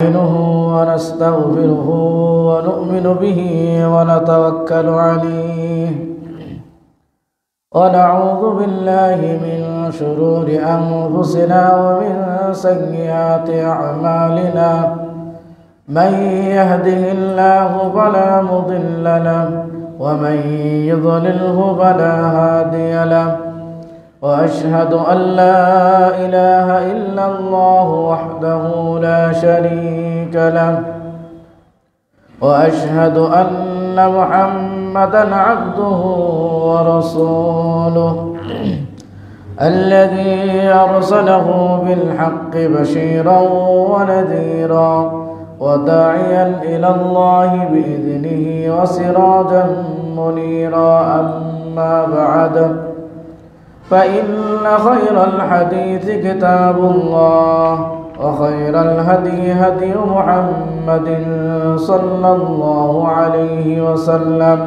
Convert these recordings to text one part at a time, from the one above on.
نستعينه ونستغفره ونؤمن به ونتوكل عليه ونعوذ بالله من شرور أنفسنا ومن سيئات أعمالنا من يهده الله فلا مضل له ومن يضلله فلا هادي له وأشهد أن لا إله إلا الله وحده لا شريك له وأشهد أن محمدًا عبده ورسوله الذي أرسله بالحق بشيرًا ونذيرًا وداعيًا إلى الله بإذنه وسراجًا منيرًا أما بعد فإن خير الحديث كتاب الله وخير الهدي هدي محمد صلى الله عليه وسلم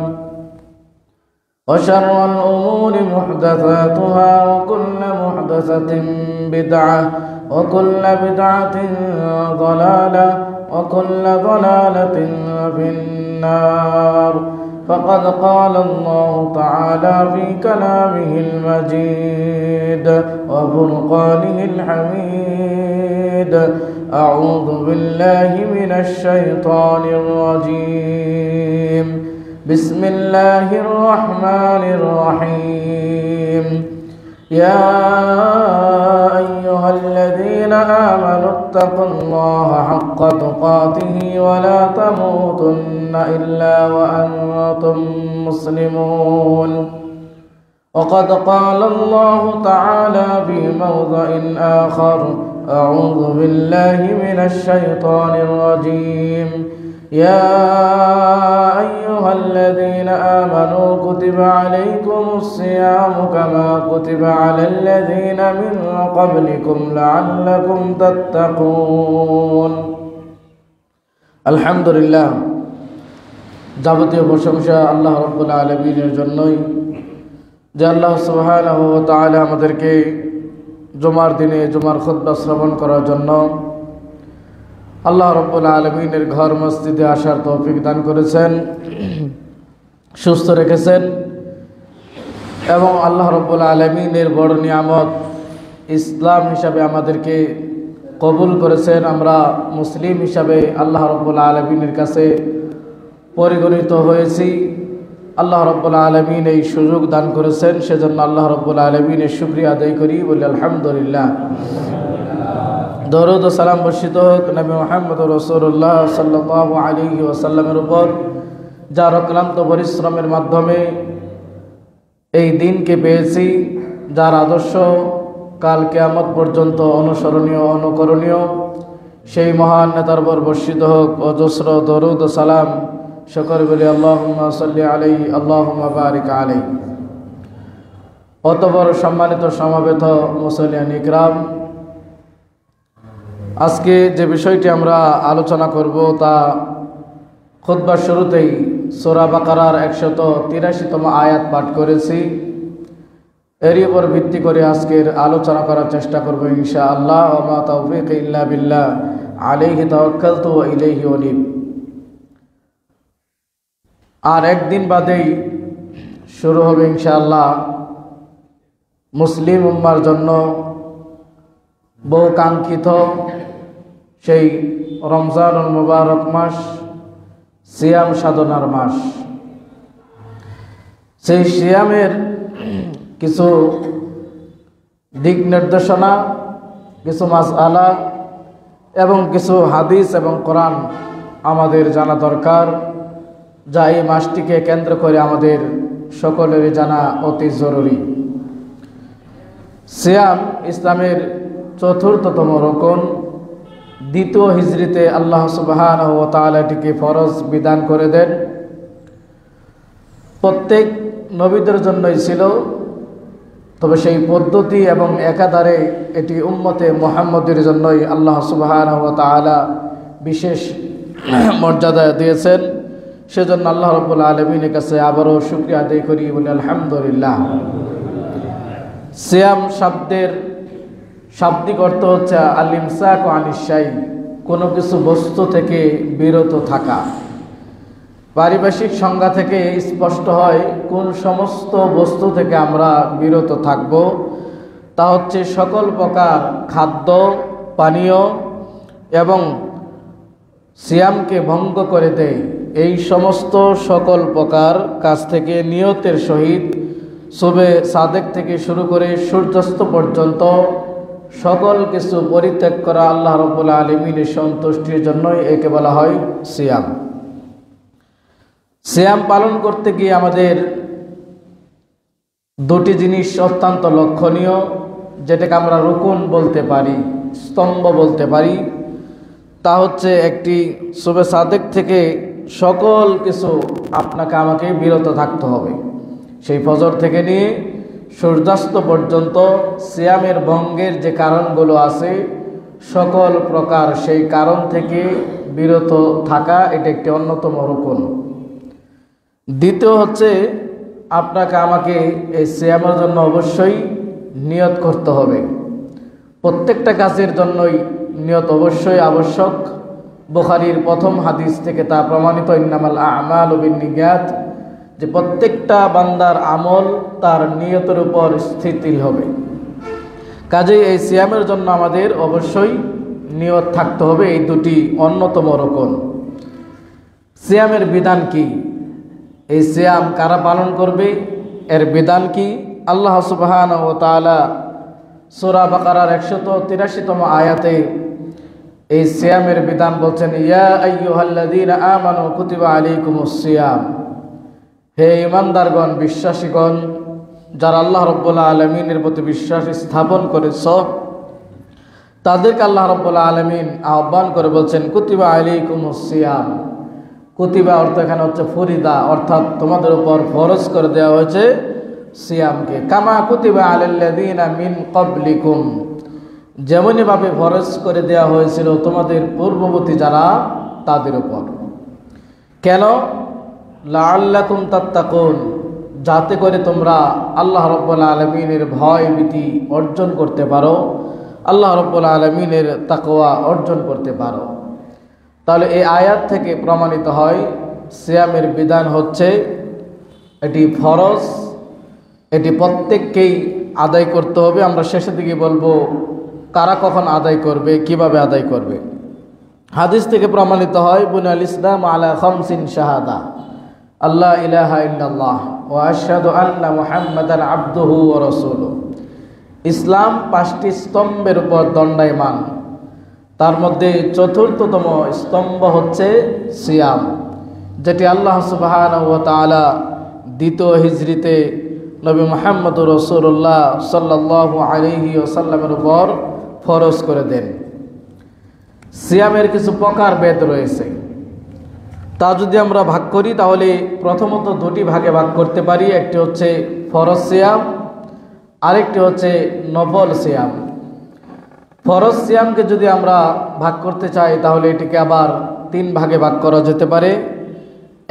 وشر الأمور محدثاتها وكل محدثة بدعة وكل بدعة ضلالة وكل ضلالة في النار فقد قال الله تعالى في كلامه المجيد وفرقانه الحميد أعوذ بالله من الشيطان الرجيم بسم الله الرحمن الرحيم يا أيها الذين آمنوا اتقوا الله حق تقاته ولا تموتن إلا وأنتم مسلمون وقد قال الله تعالى في موضع آخر أعوذ بالله من الشيطان الرجيم يا أيها الذين آمنوا كتب عليكم الصيام كما كتب على الذين من قبلكم لعلكم تتقون الحمد لله যাবতীয় প্রশংসা আল্লাহ রাব্বুল আলামিনের জন্যই যে আল্লাহ সুবহানাহু ওয়া তাআলা আমাদেরকে জুমার দিনে জুমার খুতবা শ্রবণ করার জন্য আল্লাহ রাব্বুল আলামিনের ঘর মসজিদে আসার তৌফিক দান করেছেন, সুস্থ রেখেছেন এবং আল্লাহ রাব্বুল আলামিনের বড় নিয়ামত ইসলাম হিসাবে আমাদেরকে কবুল করেছেন। আমরা মুসলিম হিসাবে আল্লাহ রাব্বুল আলামিনের কাছে পরিগণিত হয়েছি। আল্লাহ রাব্বুল আলামিন এই সুযোগ দান করেছেন, সেজন্য আল্লাহ রাব্বুল আলামিনের শুকরিয়া আদায় করি, বলি আলহামদুলিল্লাহ। দরুদ ও সালাম বর্ষিত হোক নবী মুহাম্মদ রাসূলুল্লাহ সাল্লাল্লাহু আলাইহি ওয়াসাল্লামের উপর, যার অক্লান্ত পরিশ্রমের মাধ্যমে এই দিনকে পেয়েছি, যার আদর্শ কাল কিয়ামত পর্যন্ত অনুসরণীয় অনুকরণীয়, সেই মহান নেতার উপর বর্ষিত হোক অজস্র দরুদ ও সালাম। সকলে বলি আল্লাহুম্মা সাল্লি আলাইহি আল্লাহুম্মা বারিক আলাইহি। অতঃপর সম্মানিত সমাবেত মুসলিয়ান ইকরাম, আজকে যে বিষয়টি আমরা আলোচনা করব তা খুতবার শুরুতেই সূরা বাকারার 183তম আয়াত পাঠ করেছি। এরই উপর ভিত্তি করে আজকের আলোচনা করার চেষ্টা করব ইনশাআল্লাহ। ওয়া মা তাওফীক ইল্লা বিল্লাহ আলাইহি তাওয়াক্কালতু ওয়া ইলাইহি উনীব। আর একদিন বাদেই শুরু হবে ইনশাআল্লাহ মুসলিম উম্মার জন্য বহু কাঙ্ক্ষিত সেই রমজানুল মুবারক মাস, সিয়াম সাধনার মাস। সেই সিয়ামের কিছু দিক নির্দেশনা, কিছু মাসআলা এবং কিছু হাদিস এবং কোরআন আমাদের জানা দরকার, যা এই মাসটিকে কেন্দ্র করে আমাদের সকলেরই জানা অতি জরুরি। সিয়াম ইসলামের চতুর্থতম রকম। দ্বিতীয় হিজরিতে আল্লাহ সুবহানাহু ওয়া তাআলা এটিকে ফরজ বিধান করে দেন। প্রত্যেক নবীদের জন্যই ছিল, তবে সেই পদ্ধতি এবং একাধারে এটি উম্মতে মুহাম্মদের জন্যই আল্লাহ সুবহানাহু ওয়া তাআলা বিশেষ মর্যাদা দিয়েছেন। সেজন্য আল্লাহ রাব্বুল আলামিনের কাছে আবারও শুকরিয়া আদায় করি, বলি আলহামদুলিল্লাহ। সিয়াম শব্দের শাব্দিক অর্থ হচ্ছে আল ইমসাকু আনিশ শাই, কোনো কিছু বস্তু থেকে বিরত থাকা। পারিভাষিক সংজ্ঞা থেকে স্পষ্ট হয় কোন সমস্ত বস্তু থেকে আমরা বিরত থাকব। তা হচ্ছে সকল প্রকার খাদ্য, পানীয় এবং সিয়ামকে ভঙ্গ করে দেয় এই সমস্ত সকল প্রকার কাজ থেকে নিয়তের সহিত সুবে সাদেক থেকে শুরু করে সূর্যাস্ত পর্যন্ত সকল কিছু পরিত্যাগ করা আল্লাহ রাব্বুল আলামিনের সন্তুষ্টির জন্যই একে বলা হয় সিয়াম। সিয়াম পালন করতে গিয়ে আমাদের দুটি জিনিস অত্যন্ত লক্ষণীয়, যেটাকে আমরা রুকুন বলতে পারি, স্তম্ভ বলতে পারি। তা হচ্ছে একটি সুবে সাদেক থেকে সকল কিছু আপনাকে আমাকে বিরত থাকতে হবে। সেই ফজর থেকে নিয়ে সূর্যাস্ত পর্যন্ত সিয়ামের ভঙ্গের যে কারণগুলো আছে সকল প্রকার সেই কারণ থেকে বিরত থাকা, এটা একটি অন্যতম রুকুন। দ্বিতীয় হচ্ছে আপনাকে আমাকে এই সিয়ামের জন্য অবশ্যই নিয়ত করতে হবে। প্রত্যেকটা কাজের জন্যই নিয়ত অবশ্যই আবশ্যক। বুখারীর প্রথম হাদিস থেকে তা প্রমাণিত, ইন্নামাল আ'মালু বিন্নিয়াত, যে প্রত্যেকটা বান্দার আমল তার নিয়তের উপর স্থিতিশীল হবে। কাজেই এই সিয়ামের জন্য আমাদের অবশ্যই নিয়ত থাকতে হবে। এই দুটি অন্যতম রকম। সিয়ামের বিধান কি? এই সিয়াম কারা পালন করবে, এর বিধান কি? আল্লাহ সুবহানাহু ওয়া তাআলা সূরা বাকারার 183তম আয়াতে এই সিয়ামের বিধান বলছেন, ইয়া আইয়ুহাল্লাযীনা আমানু কুতিবা আলাইকুমুস সিয়াম। হে ঈমানদারগণ, বিশ্বাসীগণ, যারা আল্লাহ রাব্বুল আলামিনের প্রতি বিশ্বাস স্থাপন করেছ, তাদেরকে আল্লাহ রাব্বুল আলামিন আহ্বান করে বলছেন কুতিবা আলাইকুমুস সিয়াম। কুতিবা অর্থ এখানে হচ্ছে ফরিদা, অর্থাৎ তোমাদের উপর ফরজ করে দেওয়া হয়েছে সিয়ামকে। কামা কুতিবা আলাল্লাযীনা মিন ক্বাবলিকুম, যেমনইভাবে ফরজ করে দেওয়া হয়েছিল তোমাদের পূর্ববর্তী যারা, তাদের উপর। কেন? লাআল্লাকুম তাত্তাকুন, যাতে করে তোমরা আল্লাহ রাব্বুল আলামিনের ভয় ভীতি অর্জন করতে পারো, আল্লাহ রাব্বুল আলামিনের তাকওয়া অর্জন করতে পারো। তাহলে এই আয়াত থেকে প্রমাণিত হয় সিয়ামের বিধান হচ্ছে এটি ফরজ, এটি প্রত্যেককেই আদায় করতে হবে। আমরা শেষের দিকে বলবো কারা কখন আদায় করবে, কিভাবে আদায় করবে। হাদিস থেকে প্রমাণিত হয় বুনিয়াল ইসলাম আলা খামসিন শাহাদা আল্লাহ ইলাহা ইল্লাল্লাহ ওয়া আশহাদু আন্না মুহাম্মাদান আবদুহু ওয়া রাসূলুহু। ইসলাম 5টি স্তম্ভের উপর দণ্ডায়মান। তার মধ্যে চতুর্থতম স্তম্ভ হচ্ছে সিয়াম, যেটি আল্লাহ সুবহানাহু ওয়া তাআলা দ্বিতীয় হিজরিতে নবী মুহাম্মদুর রাসূলুল্লাহ সাল্লাল্লাহু আলাইহি ওয়াসাল্লামের উপর ফরজ করে দেন। সিয়ামের কিছু প্রকারভেদ রয়েছে, তা যদি আমরা ভাগ করি তাহলে প্রথমত দুটি ভাগে ভাগ করতে পারি। একটি হচ্ছে ফরজ সিয়াম, আরেকটি হচ্ছে নফল সিয়াম। ফরজ সিয়ামকে যদি আমরা ভাগ করতে চাই তাহলে এটিকে আবার 3 ভাগে ভাগ করা যেতে পারে।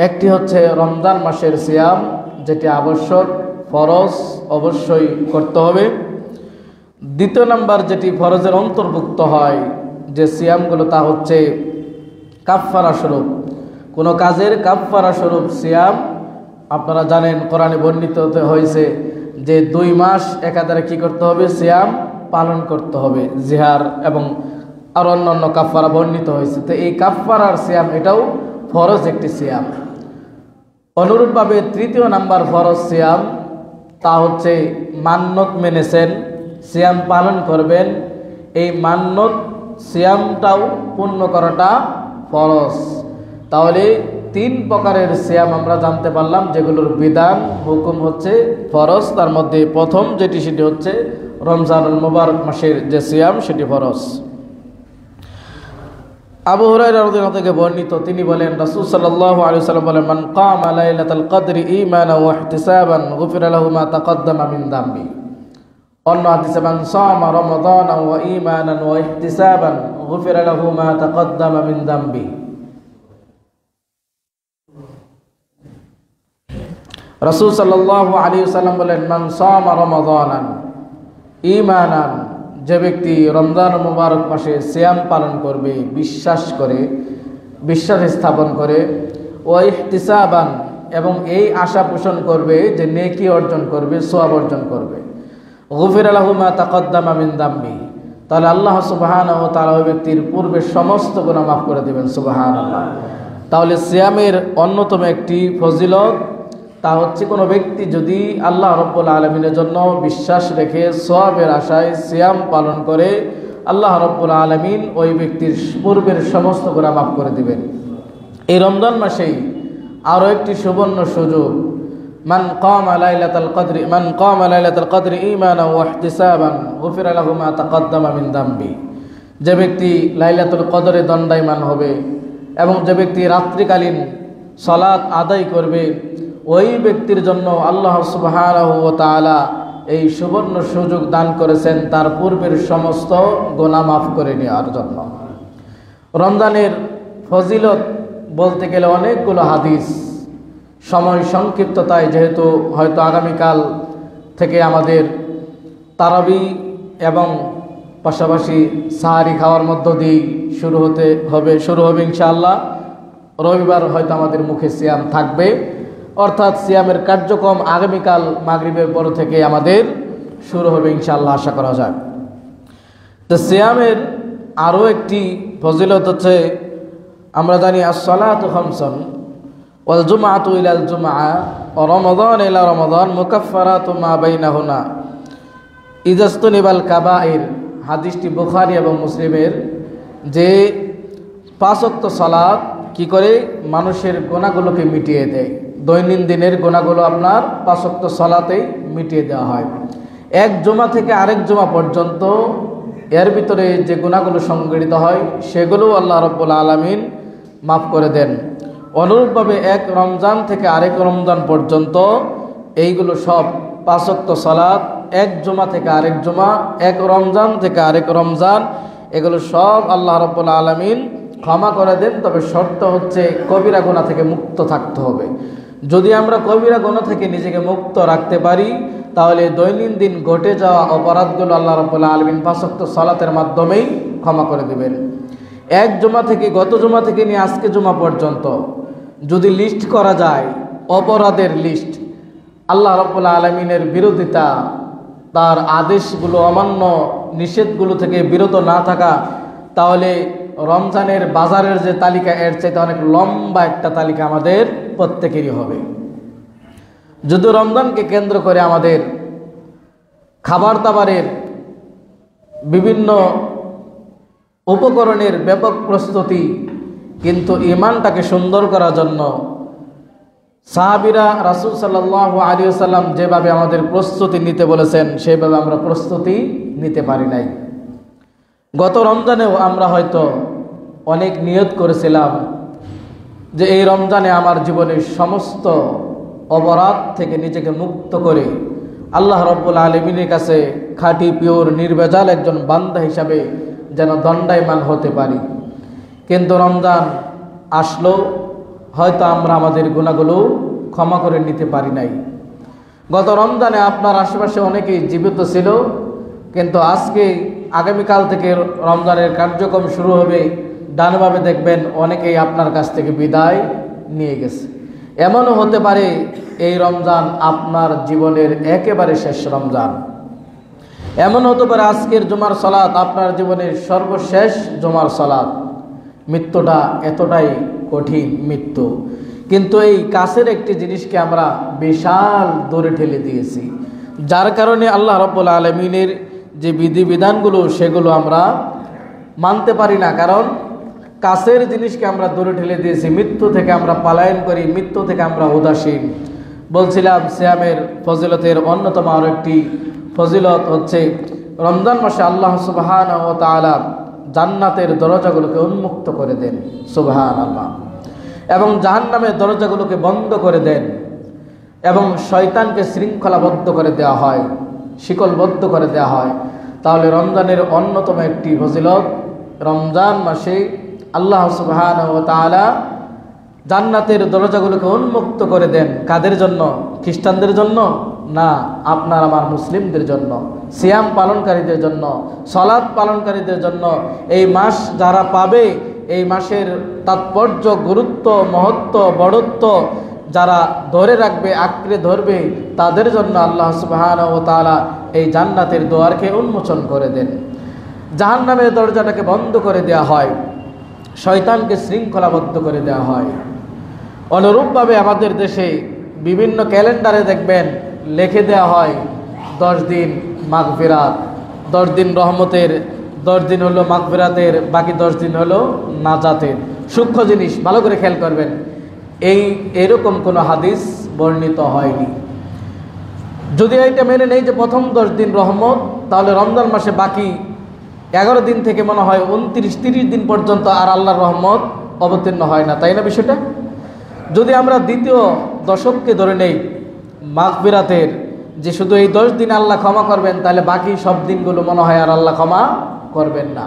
একটি হচ্ছে রমজান মাসের সিয়াম, যেটি আবশ্যক, ফরজ অবশ্যই করতে হবে। দ্বিতীয় নাম্বার যেটি ফরজের অন্তর্ভুক্ত হয় যে সিয়ামগুলো, তা হচ্ছে কাফফারা স্বরূপ, কোনো কাজের কাফফারা স্বরূপ সিয়াম। আপনারা জানেন কোরআনে বর্ণিত হয়েছে যে 2 মাস একাধারে কি করতে হবে, সিয়াম পালন করতে হবে, জিহার এবং আর অন্যান্য কাফফারা বর্ণিত হয়েছে। তো এই কাফফারার সিয়াম এটাও ফরজ একটি সিয়াম। অনুরূপভাবে তৃতীয় নাম্বার ফরজ সিয়াম, তা হচ্ছে মান্নত মেনেছেন, সিয়াম পালন করবেন, এই মান্নত সিয়ামটাও পূর্ণ করাটা ফরজ। তাহলে 3 প্রকারের সিয়াম আমরা জানতে পারলাম, যেগুলোর বিধান হুকুম হচ্ছে ফরজ। তার মধ্যে প্রথম যেটি, সেটি হচ্ছে রমজানুল মুবারক মাসের যে সিয়াম, সেটি ফরজ। আবু হুরায়রা রাদিয়াল্লাহু থেকে বর্ণিত, তিনি বলেন রাসূল সাল্লাল্লাহু আলাইহি ওয়াসাল্লাম বলেন, মান কামা লাইলাতাল কদরি ঈমানান ওয়া ইহতিসাবান গুফিরা লাহু মা তাকদ্দামা মিন যামবি। অন্য হাদিসে মান সামা রমাদানা ওয়া ঈমানান ওয়া ইহতিসাবান গুফিরা লাহু মা তাকদ্দামা মিন যামবি। রাসূল সাল্লাল্লাহু আলাইহি ওয়াসাল্লাম বলেন, মান সামা রমাদানান ঈমানান, যে ব্যক্তি রমজান মুবারক মাসে সিয়াম পালন করবে বিশ্বাস স্থাপন করে ও ইহতিসাবান এবং এই আশা পোষণ করবে যে নেকি অর্জন করবে, সওয়াব অর্জন করবে, গুফিরা লাহু মা তাকদ্দামা মিন যামবি, তাহলে আল্লাহ সুবহানাহু ওয়া তাআলা ওই ব্যক্তির পূর্বের সমস্ত গুনাহ মাফ করে দেবেন। সুবহানাল্লাহ। তাহলে সিয়ামের অন্যতম একটি ফজিলত তা হচ্ছে কোনো ব্যক্তি যদি আল্লাহ রাব্বুল আলামিনের জন্য বিশ্বাস রেখে সওয়াবের আশায় সিয়াম পালন করে, আল্লাহ রাব্বুল আলামিন ওই ব্যক্তির পূর্বের সমস্ত গুনাহ মাফ করে দিবেন। এই রমজান মাসেই আরও একটি সুবর্ণ সুযোগ, মান কামা লাইলাতুল কদরি ঈমানান ওয়া ইহতিসাবান গুফিরা লাহু মা তাকদ্দামা মিন যামবি। যে ব্যক্তি লাইলাতুল কদরে দণ্ডায়মান হবে এবং যে ব্যক্তি রাত্রিকালীন সালাত আদায় করবে, ওই ব্যক্তির জন্য আল্লাহ সুবহানাহু ওয়া তাআলা এই সুবর্ণ সুযোগ দান করেছেন তার পূর্বের সমস্ত গুনাহ মাফ করে নেওয়ার জন্য। রমজানের ফজিলত বলতে গেলে অনেকগুলো হাদিস, সময় সংক্ষিপ্ততায় যেহেতু হয়তো আগামীকাল থেকে আমাদের তারাবি এবং পাশাপাশি সাহারি খাওয়ার মধ্য দিয়ে শুরু হবে ইনশাআল্লাহ। রবিবার হয়তো আমাদের মুখে সিয়াম থাকবে, অর্থাৎ সিয়ামের কার্যক্রম আগামীকাল মাগরিবের পর থেকে আমাদের শুরু হবে ইনশাআল্লাহ, আশা করা যায়। তো সিয়ামের আরও একটি ফজিলত হচ্ছে, আমরা জানি as-salatu khamsun ওয়াল জুমআতু ইলাল জুমআ ওয়া রমাদান ইলা রমাদান মুকাফফারাতু মা বাইনাহুনা ইযাস্তুনিবাল কাবাইর। হাদিসটি বুখারী এবং মুসলিমের, যে 5 ওয়াক্ত সালাত কি করে মানুষের গুনাহগুলোকে মিটিয়ে দেয়। দৈনন্দিনের গুনাহগুলো আপনার 5 ওয়াক্ত সালাতেই মিটিয়ে দেওয়া হয়। এক জুমা থেকে আরেক জুমা পর্যন্ত এর ভিতরে যে গুনাহগুলো সংগঠিত হয় সেগুলো আল্লাহ রাব্বুল আলামিন মাফ করে দেন। অনুরূপভাবে এক রমজান থেকে আরেক রমজান পর্যন্ত এইগুলো সব 5 ওয়াক্ত সালাত, এক জুমা থেকে আরেক জুমা, এক রমজান থেকে আরেক রমজান, এগুলো সব আল্লাহ রাব্বুল আলামিন ক্ষমা করে দেন। তবে শর্ত হচ্ছে কবিরা গুনাহ থেকে মুক্ত থাকতে হবে। যদি আমরা কবিরা গুনাহ থেকে নিজেকে মুক্ত রাখতে পারি, তাহলে দৈনন্দিন ঘটে যাওয়া অপরাধগুলো আল্লাহ রাব্বুল আলামিন 5 ওয়াক্ত সালাতের মাধ্যমেই ক্ষমা করে দেবেন। এক জুমা থেকে, গত জুমা থেকে নিয়ে আজকে জুমা পর্যন্ত যদি লিস্ট করা যায় অপরাধের লিস্ট, আল্লাহ রাব্বুল আলামিনের বিরোধিতা, তার আদেশগুলো অমান্য, নিষেধগুলো থেকে বিরত না থাকা, তাহলে রমজানের বাজারের যে তালিকা এর চাইতে অনেক লম্বা একটা তালিকা আমাদের প্রত্যেকেরই হবে। যদি রমজানকে কেন্দ্র করে আমাদের খাবার দাবারের বিভিন্ন উপকরণের ব্যাপক প্রস্তুতি, কিন্তু ঈমানটাকে সুন্দর করার জন্য সাহাবীরা রাসূল সাল্লাল্লাহু আলাইহি ওয়াসাল্লাম যেভাবে আমাদের প্রস্তুতি নিতে বলেছেন সেভাবে আমরা প্রস্তুতি নিতে পারি নাই। গত রমজানেও আমরা হয়তো অনেক নিয়ত করেছিলাম যে এই রমজানে আমার জীবনের সমস্ত অপরাধ থেকে নিজেকে মুক্ত করে আল্লাহ রাব্বুল আলামিনের কাছে খাঁটি পিওর নির্ভেজাল একজন বান্দা হিসাবে যেন দণ্ডায়মান হতে পারি। কিন্তু রমজান আসলো, হয়তো আমরা আমাদের গুনাহগুলো ক্ষমা করে নিতে পারি নাই। গত রমজানে আপনার আশেপাশে অনেকেই জীবিত ছিল, কিন্তু আজকে আগামীকাল থেকে রমজানের কার্যক্রম শুরু হবে, ডানভাবে দেখবেন অনেকেই আপনার কাছ থেকে বিদায় নিয়ে গেছে। এমনও হতে পারে এই রমজান আপনার জীবনের একেবারে শেষ রমজান। এমন হতে পারে আজকের জুমার সালাত আপনার জীবনের সর্বশেষ জুমার সালাত। মৃত্যুটা এতটাই কঠিন মৃত্যু, কিন্তু এই কাছের একটি জিনিসকে আমরা বিশাল দূরে ঠেলে দিয়েছি, যার কারণে আল্লাহ রাব্বুল আলামিনের যে বিধিবিধানগুলো সেগুলো আমরা মানতে পারি না। কারণ কাছের জিনিসকে আমরা দূরে ঠেলে দিয়েছি, মৃত্যু থেকে আমরা পলায়ন করি, মৃত্যু থেকে আমরা উদাসীন। বলছিলাম সিয়ামের ফজিলতের অন্যতম আরও একটি ফজিলত হচ্ছে রমজান মাসে আল্লাহ সুবহানাহু ওয়া তাআলা জান্নাতের দরজাগুলোকে উন্মুক্ত করে দেন, সুবহানাল্লাহ, এবং জাহান্নামের দরজাগুলোকে বন্ধ করে দেন, এবং শয়তানকে শৃঙ্খলাবদ্ধ করে দেওয়া হয়, শিকলবদ্ধ করে দেওয়া হয়। তাহলে রমজানের অন্যতম একটি ফজিলত, রমজান মাসে আল্লাহ সুবহানাহু ওয়া তাআলা জান্নাতের দরজাগুলোকে উন্মুক্ত করে দেন। কাদের জন্য? খ্রিস্টানদের জন্য? না, আপনার আমার মুসলিমদের জন্য, সিয়াম পালনকারীদের জন্য, সালাত পালনকারীদের জন্য। এই মাস যারা পাবে, এই মাসের তাৎপর্য, গুরুত্ব, মহত্ব, বড়ত্ব যারা ধরে রাখবে, আঁকড়ে ধরবে, তাদের জন্য আল্লাহ সুবহানাহু ওয়া তাআলা এই জান্নাতের দুয়ারকে উন্মোচন করে দেন। জাহান্নামের দরজাটাকে বন্ধ করে দেওয়া হয়, শয়তানকে শৃঙ্খলাবদ্ধ করে দেওয়া হয়। অনুরূপভাবে আমাদের দেশে বিভিন্ন ক্যালেন্ডারে দেখবেন লিখে দেওয়া হয় 10 দিন মাগফিরাত, 10 দিন রহমতের, 10 দিন হলো মাগফিরাতের, বাকি 10 দিন হলো নাজাতের। সূক্ষ্ম জিনিস, ভালো করে খেয়াল করবেন। এরকম কোনো হাদিস বর্ণিত হয়নি। যদি এইটা মেনে নেই যে প্রথম 10 দিন রহমত, তাহলে রমজান মাসে বাকি 11 দিন থেকে মনে হয় 29-30 দিন পর্যন্ত আর আল্লাহর রহমত অবতীর্ণ হয় না, তাই না বিষয়টা? যদি আমরা দ্বিতীয় দশককে ধরে নেই মাগফিরাতের, যে শুধু এই 10 দিন আল্লাহ ক্ষমা করবেন, তাহলে বাকি সব দিনগুলো মনে হয় আর আল্লাহ ক্ষমা করবেন না।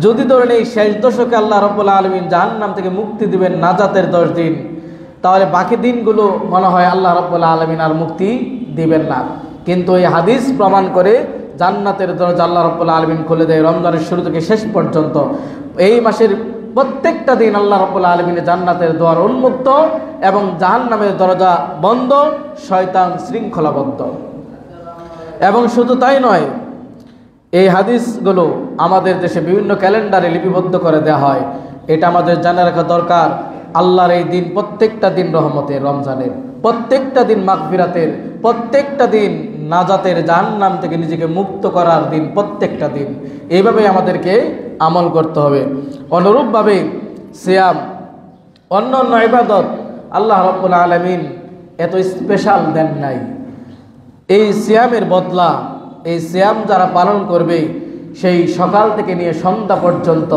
যদি ধরে নেই শেষ দশকে আল্লাহ রাব্বুল আলামিন জাহান্নাম থেকে মুক্তি দিবেন নাজাতের 10 দিন, তাহলে বাকি দিনগুলো মনে হয় আল্লাহ রাব্বুল আলামিন আর মুক্তি দিবেন না। কিন্তু এই হাদিস প্রমাণ করে জান্নাতের দরজা আল্লাহ রাব্বুল আলামিন খুলে দেয় রমজানের শুরু থেকে শেষ পর্যন্ত। এই মাসের প্রত্যেকটা দিন আল্লাহ রাব্বুল আলামিনের জান্নাতের দ্বার উন্মুক্ত এবং জাহান্নামের দরজা বন্ধ, শয়তান শৃঙ্খলাবদ্ধ। এবং শুধু তাই নয়, এই হাদিসগুলো আমাদের দেশে বিভিন্ন ক্যালেন্ডারে লিপিবদ্ধ করে দেওয়া হয়। এটা আমাদের জানা রাখা দরকার। আল্লাহর এই দিন প্রত্যেকটা দিন রহমতের, রমজানের প্রত্যেকটা দিন মাগফিরাতের, প্রত্যেকটা দিন নাজাতের, জাহান্নাম থেকে নিজেকে মুক্ত করার দিন, প্রত্যেকটা দিন। এইভাবে আমাদেরকে আমল করতে হবে। অনুরূপভাবে সিয়াম, অন্য অন্য ইবাদত আল্লাহ রাব্বুল আলামিন এত স্পেশাল দেন নাই। এই সিয়ামের বদলা, এই সিয়াম যারা পালন করবে, সেই সকাল থেকে নিয়ে সন্ধ্যা পর্যন্ত,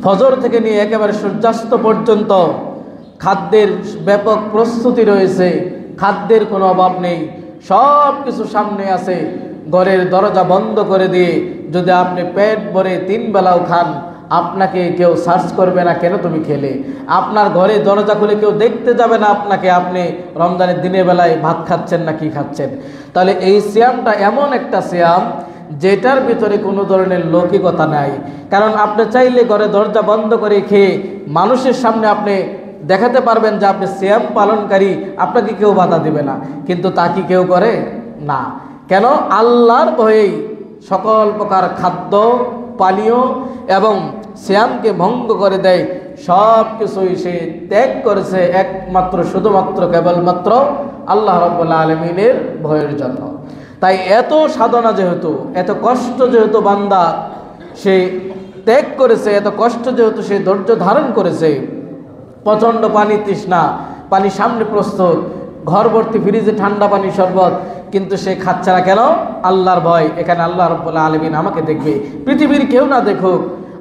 ফজর থেকে নিয়ে একেবারে সূর্যাস্ত পর্যন্ত খাদ্যের ব্যাপক প্রস্তুতি রয়েছে, খাদ্যের কোনো অভাব নেই, সব কিছু সামনে আছে। ঘরের দরজা বন্ধ করে দিয়ে যদি আপনি পেট ভরে 3 বেলাও খান, আপনাকে কেউ সার্চ করবে না কেন তুমি খেলে। আপনার ঘরে দরজা খুলে কেউ দেখতে যাবে না আপনাকে, আপনি রমজানের দিনের বেলায় ভাত খাচ্ছেন না কি খাচ্ছেন। তাহলে এই সিয়ামটা এমন একটা সিয়াম যেটার ভিতরে কোনো ধরনের লৌকিকতা নাই। কারণ আপনি চাইলে ঘরে দরজা বন্ধ করে খেয়ে মানুষের সামনে আপনি দেখাতে পারবেন যে আপনি সিয়াম পালনকারী, আপনাকে কেউ বাধা দিবে না। কিন্তু তা কি কেউ করে না? কেন? আল্লাহর ভয়েই সকল প্রকার খাদ্য, পানীয় এবং সিয়ামকে ভঙ্গ করে দেয়। সব কিছুই সে ত্যাগ করেছে একমাত্র, শুধুমাত্র, কেবলমাত্র আল্লাহ রাব্বুল আলামিনের ভয়ের জন্য। তাই এত সাধনা যেহেতু, এত কষ্ট যেহেতু বান্দা সে ত্যাগ করেছে, এত কষ্ট যেহেতু সে ধৈর্য ধারণ করেছে, প্রচণ্ড পানি তৃষ্ণা, পানি সামনে প্রস্তুত, ঘর ভর্তি ফ্রিজে ঠান্ডা পানি শরবত, কিন্তু সে খাচ্ছে না কেন? আল্লাহর ভয়। এখানে আল্লাহ রাব্বুল আলামিন আমাকে দেখবে, পৃথিবীর কেউ না দেখুক,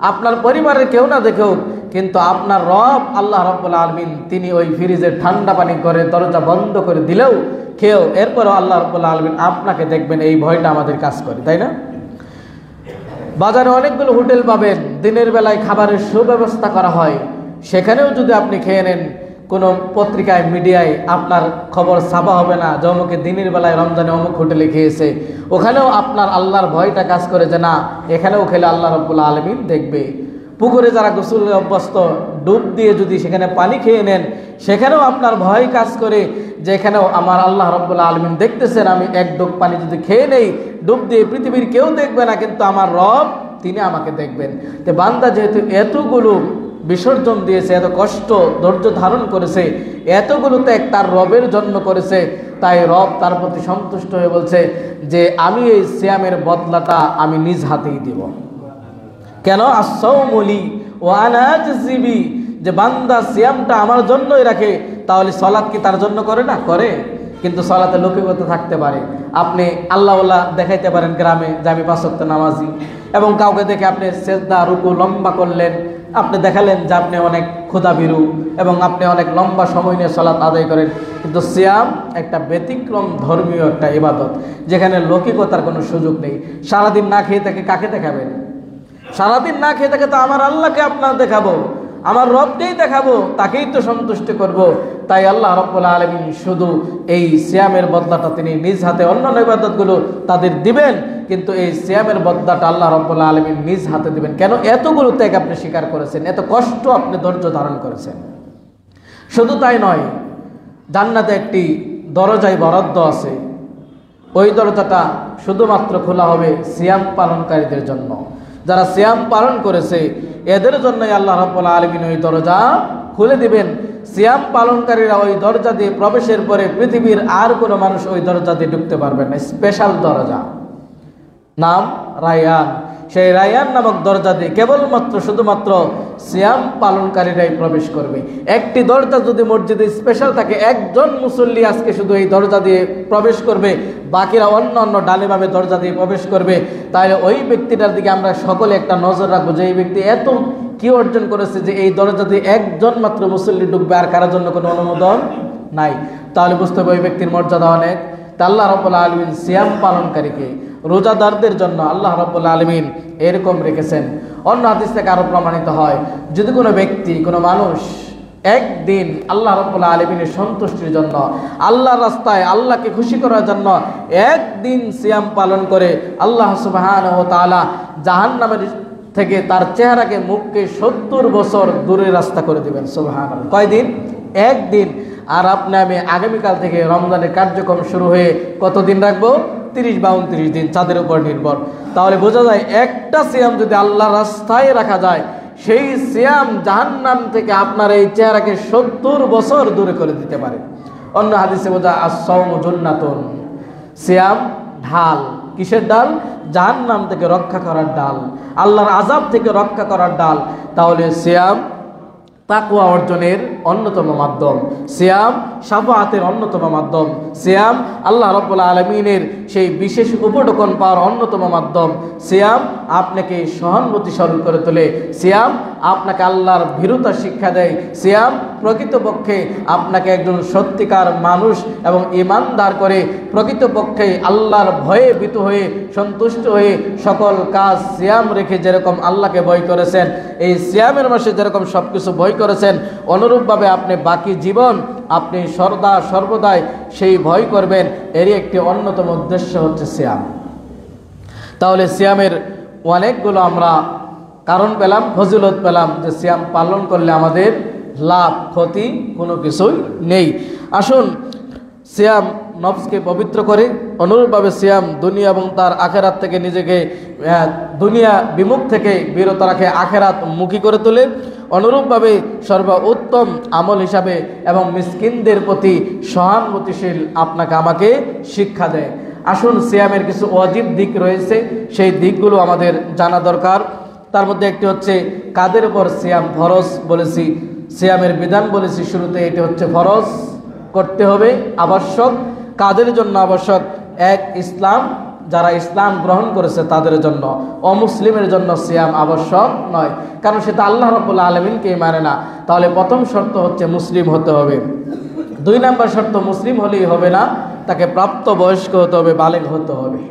আপনার পরিবারের কেউ না দেখুক, কিন্তু আপনার রব আল্লাহ রাব্বুল আলামিন তিনি ওই ফ্রিজের ঠান্ডা পানি করে দরজা বন্ধ করে দিলেও খেয়েও এরপরও আল্লাহ রাব্বুল আলামিন আপনাকে দেখবেন, এই ভয়টা আমাদের কাজ করে, তাই না? বাজারে অনেকগুলো হোটেল পাবেন, দিনের বেলায় খাবারের সুব্যবস্থা করা হয়, সেখানেও যদি আপনি খেয়ে নেন, কোনো পত্রিকায়, মিডিয়ায় আপনার খবর ছাপা হবে না যে অমুকে দিনের বেলায় রমজানে অমুক হোটেলে খেয়েছে। ওখানেও আপনার আল্লাহর ভয়টা কাজ করে যে না, এখানেও খেলে আল্লাহ রাব্বুল আলামিন দেখবে। পুকুরে যারা গোসলে অভ্যস্ত, ডুব দিয়ে যদি সেখানে পানি খেয়ে নেন, সেখানেও আপনার ভয় কাজ করে যে এখানেও আমার আল্লাহ রাব্বুল আলামিন দেখতেছেন, আমি এক ডুব পানি যদি খেয়ে নেই ডুব দিয়ে, পৃথিবীর কেউ দেখবে না, কিন্তু আমার রব তিনি আমাকে দেখবেন। তো বান্দা যেহেতু এতগুলো বিসর্জন দিয়েছে, এত কষ্ট ধৈর্য ধারণ করেছে, এতগুলো ত্যাগ তার রবের জন্য করেছে, তাই রব তার প্রতি সন্তুষ্ট হয়ে বলছে যে আমি এই সিয়ামের বদলাটা আমি নিজ হাতেই দিব। কেন? আস-সাওমুলি ওয়া আনা আজজিবি, যে বান্দা সিয়ামটা আমার জন্যই রাখে, তাহলে সালাত কি তার জন্য করে না? করে। কিন্তু সালাতে লৌকিকতা থাকতে পারে। আপনি আল্লাহওয়ালা দেখাইতে পারেন গ্রামে যে আমি 5 ওয়াক্ত নামাজি, এবং কাউকে দেখে আপনি সেজদা রুকু লম্বা করলেন, আপনি দেখালেন যে আপনি অনেক ক্ষুধাভীরু এবং আপনি অনেক লম্বা সময় নিয়ে সালাত আদায় করেন। কিন্তু সিয়াম একটা ব্যতিক্রম ধর্মীয় একটা ইবাদত, যেখানে লৌকিকতার কোনো সুযোগ নেই। সারাদিন না খেয়ে থাকে কাকে দেখাবেন? সারাদিন না খেয়ে থাকে তো আমার আল্লাহকে আপনার দেখাবো। আমার রবকেই দেখাবো, তাকেই তো সন্তুষ্ট করব। তাই আল্লাহ রাব্বুল আলামিন শুধু এই সিয়ামের বদলাটা তিনি নিজ হাতে, অন্যান্য ইবাদতগুলো তাদের দিবেন, কিন্তু এই সিয়ামের বদলাটা আল্লাহ রাব্বুল আলামিন নিজ হাতে দিবেন। কেন? এতগুলো ত্যাগ আপনি স্বীকার করেছেন, এত কষ্ট আপনি ধৈর্য ধারণ করেছেন। শুধু তাই নয়, জান্নাতে একটি দরজায় বরাদ্দ আছে, ওই দরজাটা শুধুমাত্র খোলা হবে সিয়াম পালনকারীদের জন্য। যারা সিয়াম পালন করেছে এদের জন্যই আল্লাহ রাব্বুল আলামিন ওই দরজা খুলে দিবেন। সিয়াম পালনকারীরা ওই দরজা দিয়ে প্রবেশের পরে পৃথিবীর আর কোনো মানুষ ওই দরজা দিয়ে ঢুকতে পারবে না। স্পেশাল দরজা, নাম রায়্যান। সেই রায়্যান নামক দরজা দিয়ে কেবলমাত্র শুধুমাত্র সিয়াম পালনকারীরাই প্রবেশ করবে। একটি দরজা যদি মসজিদে স্পেশাল থাকে, একজন মুসল্লি আজকে শুধু এই দরজা দিয়ে প্রবেশ করবে, বাকিরা অন্য অন্য ডালিভাবে দরজা দিয়ে প্রবেশ করবে, তাহলে ওই ব্যক্তিটার দিকে আমরা সকলে একটা নজর রাখবো যে এই ব্যক্তি এত কি অর্জন করেছে যে এই দরজা দিয়ে একজন মাত্র মুসল্লি ঢুকবে, আর কারোর জন্য কোনো অনুমোদন নাই। তাহলে বুঝতে হবে ওই ব্যক্তির মর্যাদা অনেক। তা আল্লাহ রাব্বুল আলামিন সিয়াম পালনকারীকে, রোজাদারদের জন্য আল্লাহ রাব্বুল আলামিন এরকম রেখেছেন। অন্য হাদিস থেকে আরো প্রমাণিত হয়, যদি কোনো ব্যক্তি, কোনো মানুষ একদিন আল্লাহ রাব্বুল আলামিনের সন্তুষ্টির জন্য, আল্লাহর রাস্তায় আল্লাহকে খুশি করার জন্য একদিন সিয়াম পালন করে, আল্লাহ সুবহানাহু ওয়া তাআলা জাহান্নামের থেকে তার চেহারাকে, মুখকে 70 বছর দূরে রাস্তা করে দিবেন। সুবহানাল্লাহ। কয়দিন? একদিন। আর আপনি আমি আগামীকাল থেকে রমজানের কার্যক্রম শুরু হয়ে কতদিন রাখবো? 30 বা 29 দিন, চাঁদের উপর নির্ভর। তাহলে বোঝা যায় একটা সিয়াম যদি আল্লাহর রাস্তায় রাখা যায়, সেই সিয়াম জাহান্নাম থেকে আপনার এই চেহারাকে 70 বছর দূরে করে দিতে পারে। অন্য হাদিসে বোঝা আস-সাওমু জান্নাতুন, সিয়াম ঢাল। কিসের ডাল? জাহান্নাম থেকে রক্ষা করার ডাল, আল্লাহর আযাব থেকে রক্ষা করার ডাল। তাহলে সিয়াম তাকওয়া অর্জনের অন্যতম মাধ্যম, সিয়াম শাফাআতের অন্যতম মাধ্যম, সিয়াম আল্লাহ রাব্বুল আলামিনের সেই বিশেষ উপঢৌকন পাওয়ার অন্যতম মাধ্যম। সিয়াম আপনাকে সহানুভূতিশীল করে তোলে, সিয়াম আপনাকে আল্লাহর ভীরুতা শিক্ষা দেয়, সিয়াম প্রকৃতপক্ষে আপনাকে একজন সত্যিকার মানুষ এবং ঈমানদার করে, প্রকৃতপক্ষে আল্লাহর ভয়ে ভীত হয়ে, সন্তুষ্ট হয়ে সকল কাজ সিয়াম রেখে যেরকম আল্লাহকে ভয় করেছেন, এই সিয়ামের মাসে যেরকম সব কিছু ভয় করেছেন, অনুরূপভাবে আপনি বাকি জীবন আপনি সর্বদাই সেই ভয় করবেন। এরই একটি অন্যতম উদ্দেশ্য হচ্ছে সিয়াম। তাহলে সিয়ামের অনেকগুলো আমরা কারণ পেলাম, ফজিলত পেলাম, যে সিয়াম পালন করলে আমাদের লাভ ক্ষতি কোনো কিছুই নেই। আসুন সিয়াম নফসকে পবিত্র করে, অনুরূপভাবে সিয়াম দুনিয়া এবং তার আখেরাত থেকে নিজেকে, দুনিয়া বিমুখ থেকে বিরত রাখে, আখেরাত মুখী করে তোলে। অনুরূপভাবে সর্বোত্তম আমল হিসাবে এবং মিসকিনদের প্রতি সহানুভূতিশীল আপনাকে আমাকে শিক্ষা দেয়। আসুন সিয়ামের কিছু ওয়াজিব দিক রয়েছে, সেই দিকগুলো আমাদের জানা দরকার। তার মধ্যে একটি হচ্ছে কাদের উপর সিয়াম ফরজ বলেছি, সিয়ামের বিধান বলেছি শুরুতে, এটি হচ্ছে ফরজ, করতে হবে, আবশ্যক। কাদের জন্য আবশ্যক? এক, ইসলাম, যারা ইসলাম গ্রহণ করেছে তাদের জন্য। অমুসলিমের জন্য সিয়াম আবশ্যক নয়, কারণ সেটা আল্লাহ রাব্বুল আলামিনকেই মানে না। তাহলে প্রথম শর্ত হচ্ছে মুসলিম হতে হবে। 2 নম্বর শর্ত, মুসলিম হলেই হবে না, তাকে প্রাপ্তবয়স্ক হতে হবে, বালেগ হতে হবে।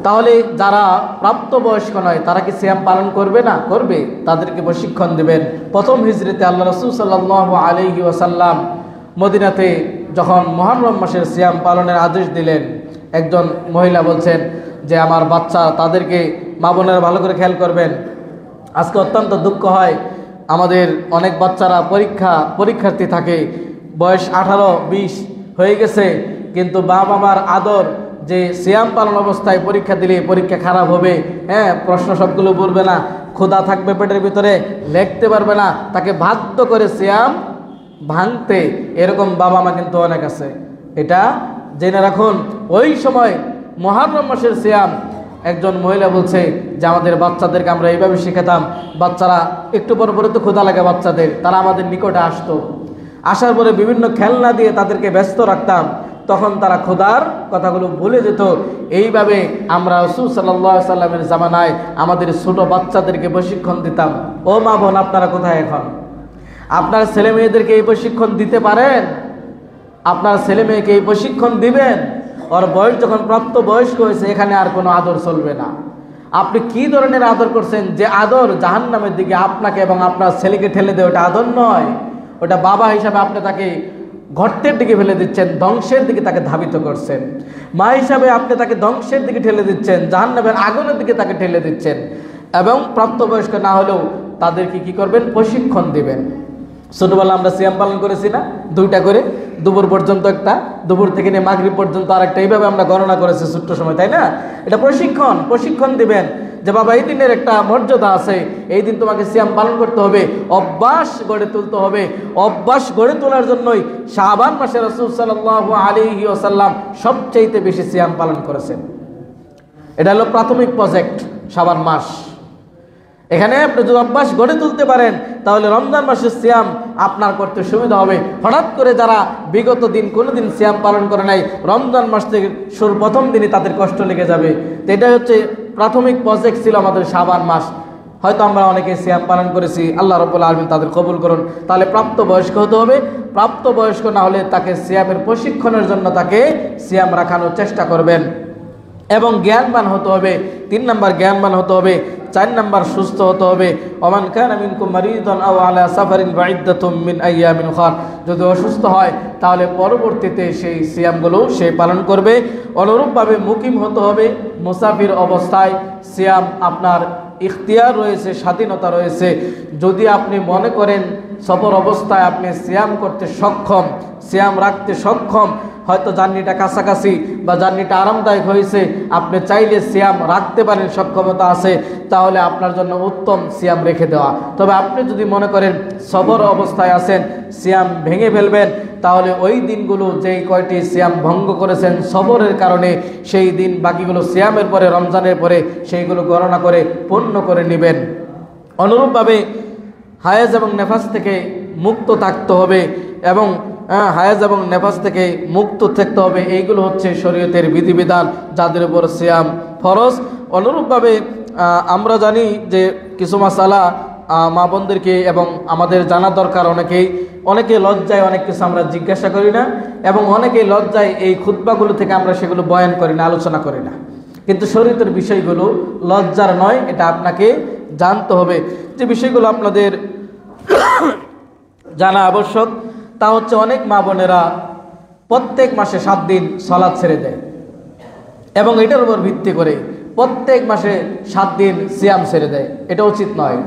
তাহলে যারা প্রাপ্তবয়স্ক নয় তারা কি সিয়াম পালন করবে না? করবে। তাদেরকে প্রশিক্ষণ দেবেন। প্রথম হিজরতে আল্লাহ রাসূল সাল্লাল্লাহু আলাইহি ওয়াসাল্লাম মদিনাতে যখন মুহররম মাসের সিয়াম পালনের আদেশ দিলেন, একজন মহিলা বলছেন যে আমার বাচ্চা, তাদেরকে মা বোনেরা ভালো করে খেয়াল করবেন। আজকে অত্যন্ত দুঃখ হয়, আমাদের অনেক বাচ্চারা পরীক্ষার্থী থাকে, বয়স 18-20 হয়ে গেছে, কিন্তু বাবা মার আদর যে সিয়াম পালন অবস্থায় পরীক্ষা দিলে পরীক্ষা খারাপ হবে, প্রশ্ন সবগুলো পড়বে না, ক্ষুধা থাকবে পেটের ভিতরে, লিখতে পারবে না, তাকে বাধ্য করে সিয়াম ভাঙতে, এরকম বাবা মা কিন্তু অনেক আছে। এটা জেনে রাখুন। ওই সময় মুহররম মাসের সিয়াম, একজন মহিলা বলছে যে আমাদের বাচ্চাদেরকে আমরা এইভাবে শেখাতাম, বাচ্চারা একটু পর পরে তো ক্ষুধা লাগে বাচ্চাদের, তারা আমাদের নিকটে আসতো, আসার পরে বিভিন্ন খেলনা দিয়ে তাদেরকে ব্যস্ত রাখতাম, তখন তারা ক্ষুধার কথাগুলো ভুলে যেত। এইভাবে আমরা রাসূল সাল্লাল্লাহু আলাইহি সাল্লামের জামানায় আমাদের ছোট বাচ্চাদেরকে প্রশিক্ষণ দিতাম। ও মা বোন, আপনারা কোথায় এখন? আপনার ছেলে মেয়েদেরকে এই প্রশিক্ষণ দিতে পারেন? আপনার ছেলে মেয়েকে এই প্রশিক্ষণ দিবেন? ওর বয়স যখন প্রাপ্ত বয়স্ক হয়েছে, এখানে আর কোনো আদর চলবে না। আপনি কি ধরনের আদর করছেন, যে আদর জাহান্নামের দিকে আপনাকে এবং আপনার ছেলেকে ঠেলে দেয়, ওটা আদর নয়। ওটা বাবা হিসাবে আপনি তাকে গর্তের দিকে ফেলে দিচ্ছেন, ধ্বংসের দিকে তাকে ধাবিত করছেন। মা হিসাবে আপনি তাকে ধ্বংসের দিকে ঠেলে দিচ্ছেন, জাহান্নামের আগুনের দিকে তাকে ঠেলে দিচ্ছেন। এবং প্রাপ্তবয়স্ক না হলেও তাদেরকে কি করবেন, প্রশিক্ষণ দিবেন। ছোটবেলা আমরা সিয়াম পালন করেছি না, 2টা করে, দুপুর পর্যন্ত একটা, দুপুর থেকে নিয়ে মাগরিব পর্যন্ত আরেকটা, এইভাবে আমরা গণনা করেছি ছোট্ট সময়, তাই না? এটা প্রশিক্ষণ দিবেন যে বাবা এই দিনের একটা মর্যাদা আছে, এই দিন তোমাকে সিয়াম পালন করতে হবে, অভ্যাস গড়ে তুলতে হবে। অভ্যাস গড়ে তোলার জন্যই শাবান মাসে রাসূল সাল্লাল্লাহু আলাইহি ওয়াসাল্লাম সবচেয়ে বেশি সিয়াম পালন করেছেন। এটা হলো প্রাথমিক প্রজেক্ট শাবান মাস। এখানে আপনি যদি অভ্যাস গড়ে তুলতে পারেন তাহলে রমজান মাসের সিয়াম আপনার করতে সুবিধা হবে। হঠাৎ করে যারা বিগত দিন কোনোদিন সিয়াম পালন করে নাই, রমজান মাস থেকে প্রথম দিনই তাদের কষ্ট লেগে যাবে। তো এটা হচ্ছে প্রাথমিক প্রজেক্ট ছিল আমাদের শাবান মাস। হয়তো আমরা অনেকে সিয়াম পালন করেছি, আল্লাহ রাব্বুল আলামিন তাদের কবুল করুন। তাহলে প্রাপ্তবয়স্ক হতে হবে, প্রাপ্তবয়স্ক না হলে তাকে সিয়ামের প্রশিক্ষণের জন্য তাকে সিয়াম রাখানোর চেষ্টা করবেন। এবং জ্ঞানবান হতে হবে, 3 নম্বর জ্ঞানবান হতে হবে। 4 নম্বর সুস্থ হতে হবে। ওমান কানা মিনকুম মারিদান আও আলা সাফারিন ফাইদ্দাতুম মিন আইয়ামিন উখর, যদি অসুস্থ হয় তাহলে পরবর্তীতে সেই সিয়ামগুলো সে পালন করবে। অনুরূপভাবে মুকিম হতে হবে, মুসাফির অবস্থায় সিয়াম আপনার ইখতিয়ার রয়েছে, স্বাধীনতা রয়েছে। যদি আপনি মনে করেন সফর অবস্থায় আপনি সিয়াম করতে সক্ষম, সিয়াম রাখতে সক্ষম, হয়তো জার্নিটা কাছাকাছি বা জার্নিটা আরামদায়ক হয়েছে, আপনি চাইলে সিয়াম রাখতে পারেন, সক্ষমতা আছে, তাহলে আপনার জন্য উত্তম সিয়াম রেখে দেওয়া। তবে আপনি যদি মনে করেন সফর অবস্থায় আছেন, সিয়াম ভেঙে ফেলবেন, তাহলে ওই দিনগুলো যেই কয়টি সিয়াম ভঙ্গ করেছেন সফরের কারণে, সেই দিন বাকিগুলো সিয়ামের পরে, রমজানের পরে সেইগুলো গণনা করে পূর্ণ করে নেবেন। অনুরূপভাবে হায়েজ এবং নেফাস থেকে মুক্ত থাকতে হবে, এবং হায়েজ এবং নেফাস থেকে মুক্ত থাকতে হবে। এইগুলো হচ্ছে শরীয়তের বিধিবিধান, যাদের উপর সিয়াম ফরজ। অনুরূপভাবে আমরা জানি যে কিছু মাসালা মা বোনদেরকে এবং আমাদের জানা দরকার। অনেকে লজ্জায় অনেক কিছু আমরা জিজ্ঞাসা করি না, এবং অনেকে লজ্জায় এই খুতবাগুলো থেকে আমরা সেগুলো বয়ান করি না, আলোচনা করি না। কিন্তু শরীয়তের বিষয়গুলো লজ্জার নয়, এটা আপনাকে জানতে হবে। যে বিষয়গুলো আপনাদের জানা আবশ্যক তা হচ্ছে, অনেক মা বোনেরা প্রত্যেক মাসে 7 দিন সালাত ছেড়ে দেয়, এবং এটার উপর ভিত্তি করে প্রত্যেক মাসে 7 দিন সিয়াম ছেড়ে দেয়। এটা উচিত নয়।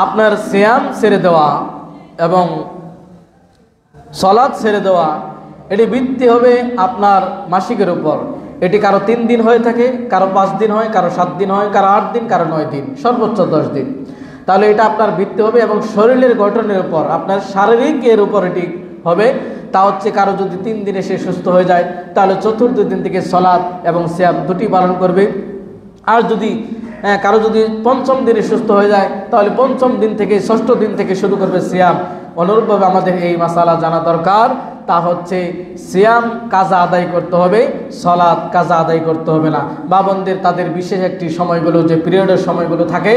আপনার সিয়াম ছেড়ে দেওয়া এবং সালাত ছেড়ে দেওয়া, এটি ভিত্তি হবে আপনার মাসিকের উপর। এটি কারো 3 দিন হয়ে থাকে, কারো 5 দিন হয়, কারো 7 দিন হয়, কারো 8 দিন, কারো 9 দিন, সর্বোচ্চ 10 দিন। তাহলে এটা আপনার ভিত্তি হবে, এবং শরীরের গঠনের উপর, আপনার শারীরিক এর উপর এটি হবে। তা হচ্ছে কারো যদি 3 দিনে সে সুস্থ হয়ে যায়, তাহলে চতুর্থ দিন থেকে সালাত এবং সিয়াম দুটি পালন করবে। আর যদি কারো যদি 5ম দিনে সুস্থ হয়ে যায়, তাহলে 5ম দিন থেকে 6ষ্ঠ দিন থেকে শুরু করবে সিয়াম। অনুরূপভাবে আমাদের এই মাসালা জানা দরকার, তা হচ্ছে সিয়াম কাজা আদায় করতে হবে, সালাত কাজা আদায় করতে হবে না। বাবনদের তাদের বিশেষ একটি সময়গুলো, যে পিরিয়ডের সময়গুলো থাকে,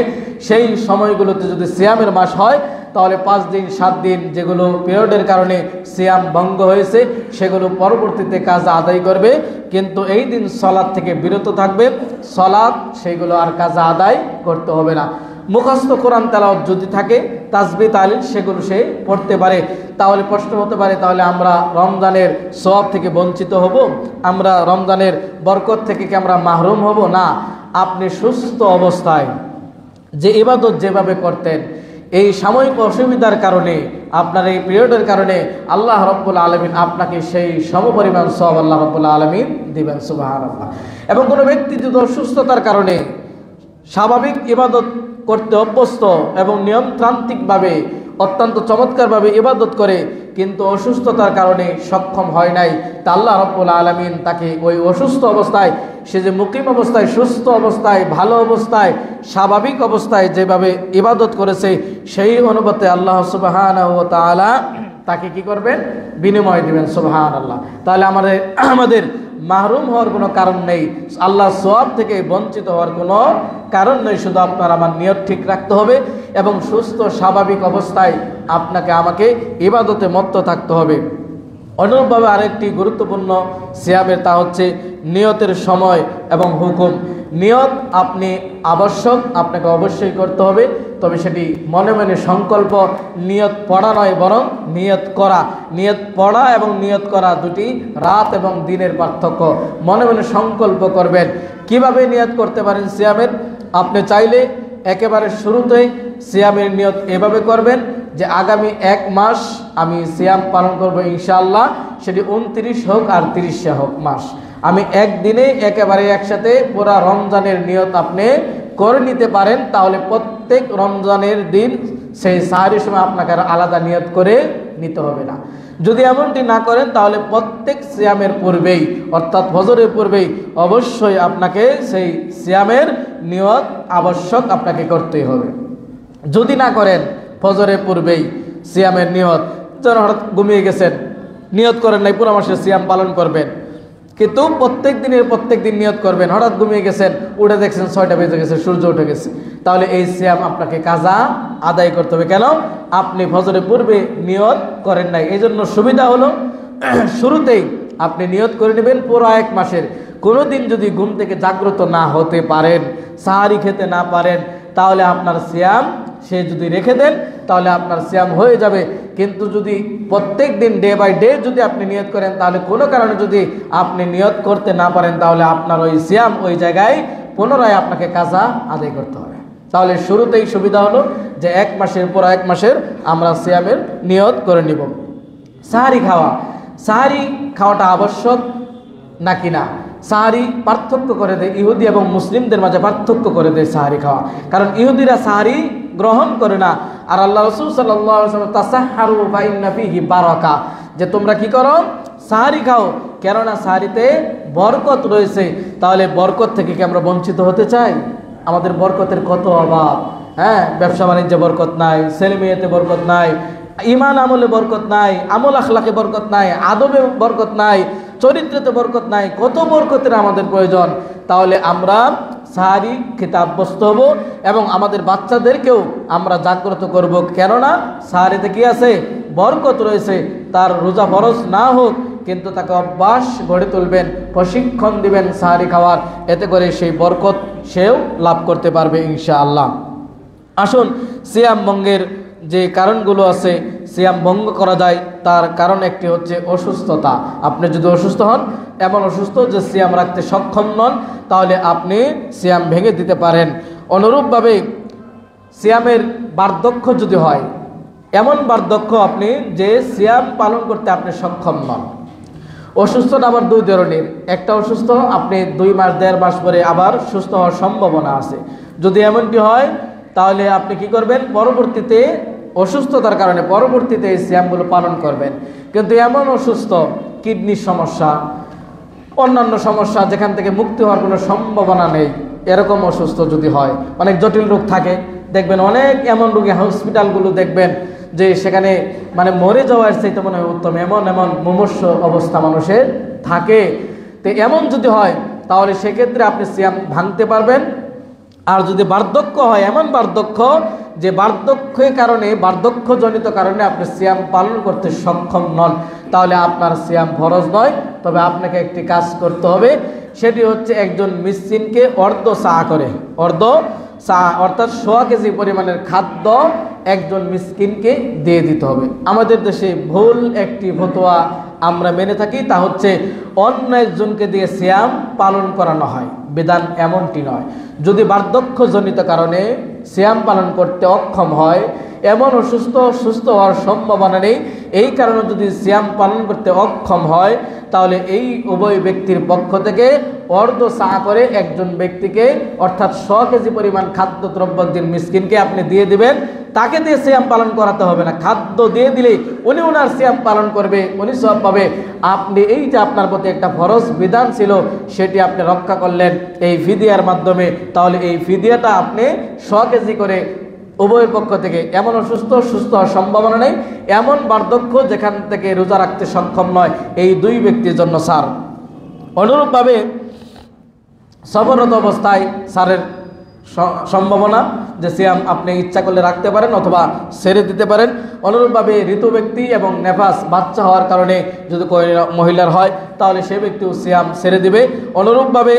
সেই সময়গুলোতে যদি সিয়ামের মাস হয়, তাহলে 5 দিন 7 দিন যেগুলো পিরিয়ডের কারণে সিয়াম ভঙ্গ হয়েছে, সেগুলো পরবর্তীতে কাজা আদায় করবে। কিন্তু এই দিন সালাত থেকে বিরত থাকবে, সালাত সেইগুলো আর কাজা আদায় করতে হবে না। মুখস্থ কোরআন তেলাওয়াত যদি থাকে, তাসবিহ তাহলিল সেগুলো সে পড়তে পারে। তাহলে প্রশ্ন হতে পারে, তাহলে আমরা রমজানের সওয়াব থেকে বঞ্চিত হব, আমরা রমজানের বরকত থেকে কি আমরা মাহরুম হব? না। আপনি সুস্থ অবস্থায় যে ইবাদত যেভাবে করতেন, এই সাময়িক অসুবিধার কারণে, আপনার এই পিরিয়ডের কারণে আল্লাহ রাব্বুল আলামিন আপনাকে সেই সমপরিমাণ সওয়াব আল্লাহ রাব্বুল আলামিন দিবেন, সুবহানাল্লাহ। এবং কোনো ব্যক্তি যদি অসুস্থতার কারণে স্বাভাবিক ইবাদত করতে অভ্যস্ত এবং নিয়মতান্ত্রিকভাবে অত্যন্ত চমৎকারভাবে ইবাদত করে, কিন্তু অসুস্থতার কারণে সক্ষম হয় নাই, তা আল্লাহ রাব্বুল আলামিন তাকে ওই অসুস্থ অবস্থায়, সে যে মুকিম অবস্থায়, সুস্থ অবস্থায়, ভালো অবস্থায়, স্বাভাবিক অবস্থায় যেভাবে ইবাদত করেছে, সেই অনুপাতে আল্লাহ সুবহানাহু ওয়া তাআলা তাকে কি করবেন? বিনিময় দিবেন, সুবহানাল্লাহ। তাহলে আমাদের মাহরুম হওয়ার কোনো কারণ নেই, আল্লাহর সওয়াব থেকে বঞ্চিত হওয়ার কোনো কারণ নেই। শুধু আপনার আমার নিয়ত ঠিক রাখতে হবে, এবং সুস্থ স্বাভাবিক অবস্থায় আপনাকে আমাকে ইবাদতে মত্ত থাকতে হবে। অনুরূপভাবে আরেকটি গুরুত্বপূর্ণ সিয়ামের তা হচ্ছে নিয়তের সময় এবং হুকুম। নিয়ত আপনি আবশ্যক, আপনাকে অবশ্যই করতে হবে, তবে সেটি মনে মনে সংকল্প, নিয়ত পড়া নয় বরং নিয়ত করা। নিয়ত পড়া এবং নিয়ত করা দুটি রাত এবং দিনের পার্থক্য। মনে মনে সংকল্প করবেন। কিভাবে নিয়ত করতে পারেন সিয়ামের? আপনি চাইলে একেবারে শুরুতেই সিয়ামের নিয়ত এভাবে করবেন যে আগামী 1 মাস আমি সিয়াম পালন করব ইনশাআল্লাহ, সেটি 29 হোক আর 30 হোক মাস। আমি একদিনে একেবারে একসাথে পুরা রমজানের নিয়ত আপনি করে নিতে পারেন, তাহলে প্রত্যেক রমজানের দিন সেই সাহারির সময় আপনাকে আলাদা নিয়ত করে নিতে হবে না। যদি এমনটি না করেন তাহলে প্রত্যেক সিয়ামের পূর্বেই অর্থাৎ ফজরের পূর্বেই অবশ্যই আপনাকে সেই সিয়ামের নিয়ত আবশ্যক আপনাকে করতেই হবে। যদি না করেন ফজরের পূর্বেই সিয়ামের নিয়ত, যেন হঠাৎ ঘুমিয়ে গেছেন, নিয়ত করেন নাই পুরো মাসে সিয়াম পালন করবেন, কিন্তু প্রত্যেক দিন নিয়ত করবেন, হঠাৎ ঘুমিয়ে গেছেন, উঠে দেখছেন 6টা বেজে গেছে, সূর্য উঠে গেছে, তাহলে এই সিয়াম আপনাকে কাজা আদায় করতে হবে। কেন? আপনি ফজরের পূর্বে নিয়ত করেন নাই। এই জন্য সুবিধা হলো শুরুতেই আপনি নিয়ত করে নেবেন পুরো 1 মাসের। কোনো দিন যদি ঘুম থেকে জাগ্রত না হতে পারেন, সাহারি খেতে না পারেন, তাহলে আপনার সিয়াম সে যদি রেখে দেন তাহলে আপনার সিয়াম হয়ে যাবে। কিন্তু যদি প্রত্যেক দিন ডে বাই ডে যদি আপনি নিয়ত করেন, তাহলে কোনো কারণে যদি আপনি নিয়ত করতে না পারেন, তাহলে আপনার ওই সিয়াম ওই জায়গায় পুনরায় আপনাকে কাজা আদায় করতে হবে। তাহলে শুরুতেই সুবিধা হলো যে 1 মাসের পর 1 মাসের আমরা সিয়ামের নিয়ত করে নিব। সাহারি খাওয়াটা আবশ্যক নাকি না? সাহারি পার্থক্য করে দেয় ইহুদি এবং মুসলিমদের মাঝে, পার্থক্য করে দেয় সাহারি খাওয়া। কারণ ইহুদিরা সাহারি গ্রহণ করে না, আর আল্লাহ রাসূল সাল্লাল্লাহু আলাইহি ওয়াসাল্লাম তাসাহহারু ফা ইন্না ফীহি বারাকা, যে তোমরা কি করো? সাহারি খাও, কেননা সাহারিতে বরকত রয়েছে। তাহলে বরকত থেকে কি আমরা বঞ্চিত হতে চাই? আমাদের বরকতের কত অভাব। ব্যবসা বাণিজ্যে বরকত নাই, ছেলে মেয়েতে বরকত নাই, ইমান আমলে বরকত নাই, আমল আখলাকে বরকত নাই, আদবে বরকত নাই, চরিত্রতে বরকত নাই, কত বরকতের আমাদের প্রয়োজন। তাহলে আমরা সাহারি খেতে অভ্যস্ত হব এবং আমাদের বাচ্চাদেরকেও আমরা জাগ্রত করব, কেননা সাহারিতে কি আছে? বরকত রয়েছে। তার রোজা ফরজ না হোক, কিন্তু তাকে অভ্যাস গড়ে তুলবেন, প্রশিক্ষণ দিবেন সাহারি খাওয়ার, এতে করে সেই বরকত সেও লাভ করতে পারবে ইনশাআল্লাহ। আসুন, সিয়াম ভঙ্গের যে কারণগুলো আছে, সিয়াম ভঙ্গ করা যায় তার কারণ একটি হচ্ছে অসুস্থতা। আপনি যদি অসুস্থ হন, এমন অসুস্থ যে সিয়াম রাখতে সক্ষম নন, তাহলে আপনি সিয়াম ভেঙে দিতে পারেন। অনুরূপভাবে সিয়ামের বার্ধক্য যদি হয়, এমন বার্ধক্য আপনি যে সিয়াম পালন করতে আপনি সক্ষম নন। অসুস্থতা আবার 2 ধরনের। একটা অসুস্থ আপনি 2 মাস 1.5 মাস পরে আবার সুস্থ হওয়ার সম্ভাবনা আছে। যদি এমনটি হয় তাহলে আপনি কি করবেন? পরবর্তীতে অসুস্থতার কারণে পরবর্তীতে এই সিয়ামগুলো পালন করবেন। কিন্তু এমন অসুস্থ, কিডনির সমস্যা, অন্যান্য সমস্যা, যেখান থেকে মুক্তি হওয়ার কোনো সম্ভাবনা নেই, এরকম অসুস্থ যদি হয়, অনেক জটিল রোগ থাকে, দেখবেন অনেক এমন রোগী হসপিটালগুলো দেখবেন যে সেখানে মানে মরে যাওয়ার চাইতে মনে হয় উত্তম, এমন মুমূর্ষ অবস্থা মানুষের থাকে। তো এমন যদি হয় তাহলে সেক্ষেত্রে আপনি সিয়াম ভাঙতে পারবেন। আর যদি বার্ধক্য হয়, এমন বার্ধক্য যে বার্ধক্যজনিত কারণে আপনি সিয়াম পালন করতে সক্ষম নন, তাহলে আপনার সিয়াম ফরজ নয়। তবে আপনাকে একটি কাজ করতে হবে, সেটি হচ্ছে একজন মিসকিনকে অর্ধ সা অর্থাৎ 100 কেজি পরিমাণের খাদ্য একজন মিসকিনকে দিয়ে দিতে হবে। আমাদের দেশে ভুল একটি ফতোয়া আমরা মেনে থাকি, তা হচ্ছে অন্য একজনকে দিয়ে সিয়াম পালন করানো হয়। বিধান এমনটি নয়। যদি বার্ধক্যজনিত কারণে সিয়াম পালন করতে অক্ষম হয়, এমন সুস্থ হওয়ার সম্ভাবনা নেই, এই কারণে যদি সিয়াম পালন করতে অক্ষম হয়, তাহলে এই উভয় ব্যক্তির পক্ষ থেকে অর্ধ সা করে একজন ব্যক্তিকে অর্থাৎ 100 কেজি পরিমাণ খাদ্যদ্রব্য একজন মিসকিনকে আপনি দিয়ে দিবেন। তাকে দিয়ে সিয়াম পালন করাতে হবে না, খাদ্য দিয়ে দিলেই উনি ওনার সিয়াম পালন করবে, উনি সওয়াব পাবে। আপনি এই যে আপনার প্রতি একটা ফরজ বিধান ছিল, সেটি আপনি রক্ষা করলেন এই ফিদিয়ার মাধ্যমে। তাহলে এই ফিদিয়াটা আপনি 100 কেজি করে উভয়ের পক্ষ থেকে, এমন সুস্থ হওয়ার সম্ভাবনা নেই, এমন বার্ধক্য যেখান থেকে রোজা রাখতে সক্ষম নয়, এই 2 ব্যক্তির জন্য সার। অনুরূপভাবে সফররত অবস্থায় সারের সম্ভাবনা যে সিয়াম আপনি ইচ্ছা করলে রাখতে পারেন অথবা ছেড়ে দিতে পারেন। অনুরূপভাবে ঋতু ব্যক্তি এবং নেফাস বাচ্চা হওয়ার কারণে যদি মহিলার হয় তাহলে সে ব্যক্তিও সিয়াম ছেড়ে দিবে। অনুরূপভাবে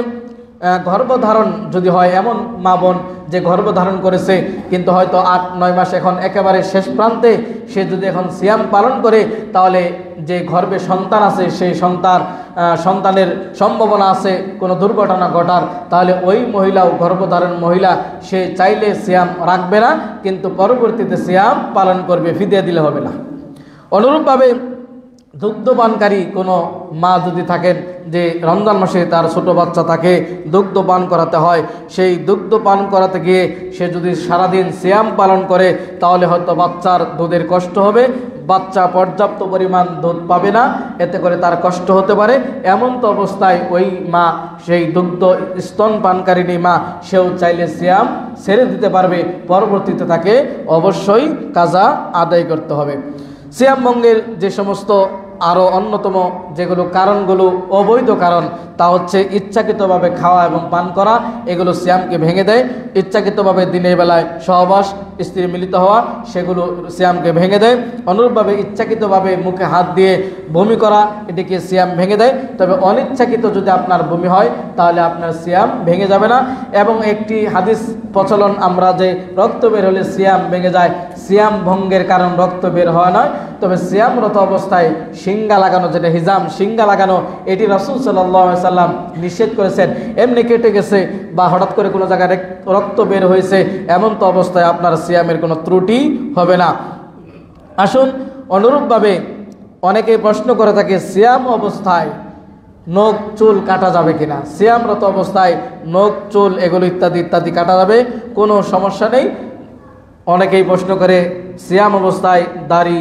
গর্ভধারণ যদি হয়, এমন মা বোন যে গর্ভধারণ করেছে কিন্তু হয়তো 8-9 মাস এখন একেবারে শেষ প্রান্তে, সে যদি এখন সিয়াম পালন করে তাহলে যে গর্ভে সন্তান আছে সেই সন্তানের সম্ভাবনা আছে কোনো দুর্ঘটনা ঘটার, তাহলে ওই মহিলাও গর্ভধারণ মহিলা সে চাইলে সিয়াম রাখবে না, কিন্তু পরবর্তীতে সিয়াম পালন করবে, ফিদিয়া দিলে হবে না। অনুরূপভাবে দুগ্ধপানকারী কোনো মা যদি থাকেন যে রমজান মাসে তার ছোট বাচ্চা তাকে দুগ্ধ পান করাতে হয়, সেই দুগ্ধ পান করাতে গিয়ে সে যদি সারাদিন সিয়াম পালন করে তাহলে হয়তো বাচ্চার দুধের কষ্ট হবে, বাচ্চা পর্যাপ্ত পরিমাণ দুধ পাবে না, এতে করে তার কষ্ট হতে পারে। এমন তো অবস্থায় ওই মা, সেই দুগ্ধ স্তনপানকারিণী মা, সেও চাইলে সিয়াম ছেড়ে দিতে পারবে, পরবর্তীতে তাকে অবশ্যই কাজা আদায় করতে হবে। সিয়াম ভঙ্গের যে সমস্ত আরও অন্যতম যেগুলো কারণগুলো অবৈধ কারণ, তা হচ্ছে ইচ্ছাকৃতভাবে খাওয়া এবং পান করা, এগুলো সিয়ামকে ভেঙে দেয়। ইচ্ছাকৃতভাবে দিনের বেলায় সহবাস, স্ত্রী মিলিত হওয়া, সেগুলো সিয়ামকে ভেঙে দেয়। অনুরূপভাবে ইচ্ছাকৃতভাবে মুখে হাত দিয়ে বমি করা, এটিকে সিয়াম ভেঙে দেয়। তবে অনিচ্ছাকৃত যদি আপনার বমি হয় তাহলে আপনার সিয়াম ভেঙে যাবে না। এবং একটি হাদিস প্রচলন আমরা যে রক্ত বের হলে সিয়াম ভেঙে যায়, সিয়াম ভঙ্গের কারণ রক্ত বের হওয়া নয়, তবে সিয়ামরত অবস্থায় শিঙ্গা লাগানো, যেটা হিজাম শিঙ্গা লাগানো, এটি রাসূল সাল্লাল্লাহু আলাইহি সাল্লাম নিষেধ করেছেন। এমনি কেটে গেছে বা হঠাৎ করে কোনো জায়গায় রক্ত বের হয়েছে, এমন তো অবস্থায় আপনার সিয়ামের কোনো ত্রুটি হবে না। আসুন, অনুরূপভাবে অনেকেই প্রশ্ন করে থাকে সিয়াম অবস্থায় নখ চুল কাটা যাবে কিনা। সিয়ামরত অবস্থায় নখ চুল এগুলো ইত্যাদি ইত্যাদি কাটা যাবে, কোনো সমস্যা নেই। অনেকেই প্রশ্ন করে সিয়াম অবস্থায় দাড়ি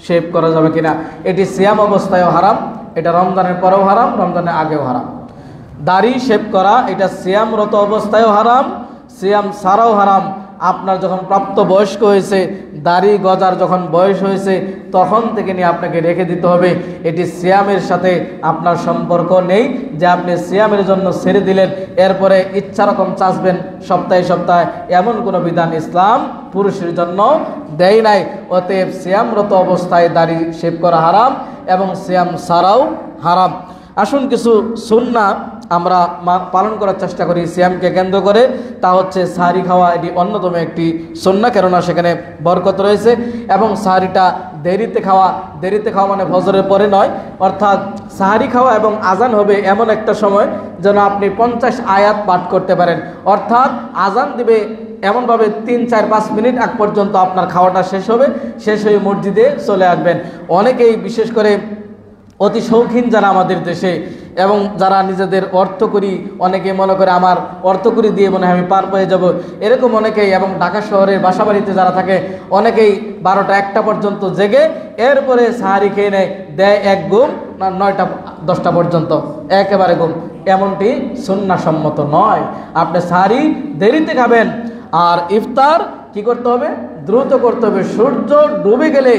শেভ করা যাবে কিনা। এটি সিয়াম অবস্থায়ও হারাম, এটা রমজানের পরেও হারাম, রমজানের আগেও হারাম। দাড়ি শেভ করা এটা সিয়ামরত অবস্থায়ও হারাম, সিয়াম ছাড়াও হারাম। আপনার যখন প্রাপ্ত বয়স্ক হয়েছে, দাড়ি গজার যখন বয়স হয়েছে, তখন থেকে নিয়ে আপনাকে রেখে দিতে হবে। এটি সিয়ামের সাথে আপনার সম্পর্ক নেই যে আপনি সিয়ামের জন্য ছেড়ে দিলেন, এরপরে ইচ্ছা রকম চাষবেন সপ্তাহে সপ্তাহে, এমন কোনো বিধান ইসলাম পুরুষের জন্য দেয় নাই। অতএব সিয়ামরত অবস্থায় দাড়ি শেভ করা হারাম এবং সিয়াম ছাড়াও হারাম। আসুন কিছু সুন্নাহ আমরা পালন করার চেষ্টা করি সিয়ামকে কেন্দ্র করে। তা হচ্ছে সাহারি খাওয়া, এটি অন্যতম একটি সুন্নাহ, কেননা সেখানে বরকত রয়েছে। এবং সাহারিটা দেরিতে খাওয়া মানে ফজরের পরে নয়, অর্থাৎ সাহারি খাওয়া এবং আজান হবে এমন একটা সময় যেন আপনি 50 আয়াত পাঠ করতে পারেন। অর্থাৎ আজান দিবে এমনভাবে 3-4-5 মিনিট আগ পর্যন্ত আপনার খাওয়াটা শেষ হবে, শেষ হয়ে মসজিদে চলে আসবেন। অনেকেই বিশেষ করে অতি শৌখিন যারা আমাদের দেশে এবং যারা নিজেদের অর্থকরী, অনেকে মনে করে আমার অর্থকরী দিয়ে মনে হয় আমি পার পেয়ে যাব, এরকম অনেকেই। এবং ঢাকা শহরের বাসাবাড়িতে যারা থাকে অনেকেই 12টা-1টা পর্যন্ত জেগে এরপরে সাহারি খেয়ে দেয় এক ঘুম, 9টা-10টা পর্যন্ত একেবারে ঘুম। এমনটি সুন্নাহসম্মত নয়। আপনি সাহারি দেরিতে খাবেন। আর ইফতার কি করতে হবে? দ্রুত করতে হবে। সূর্য ডুবে গেলে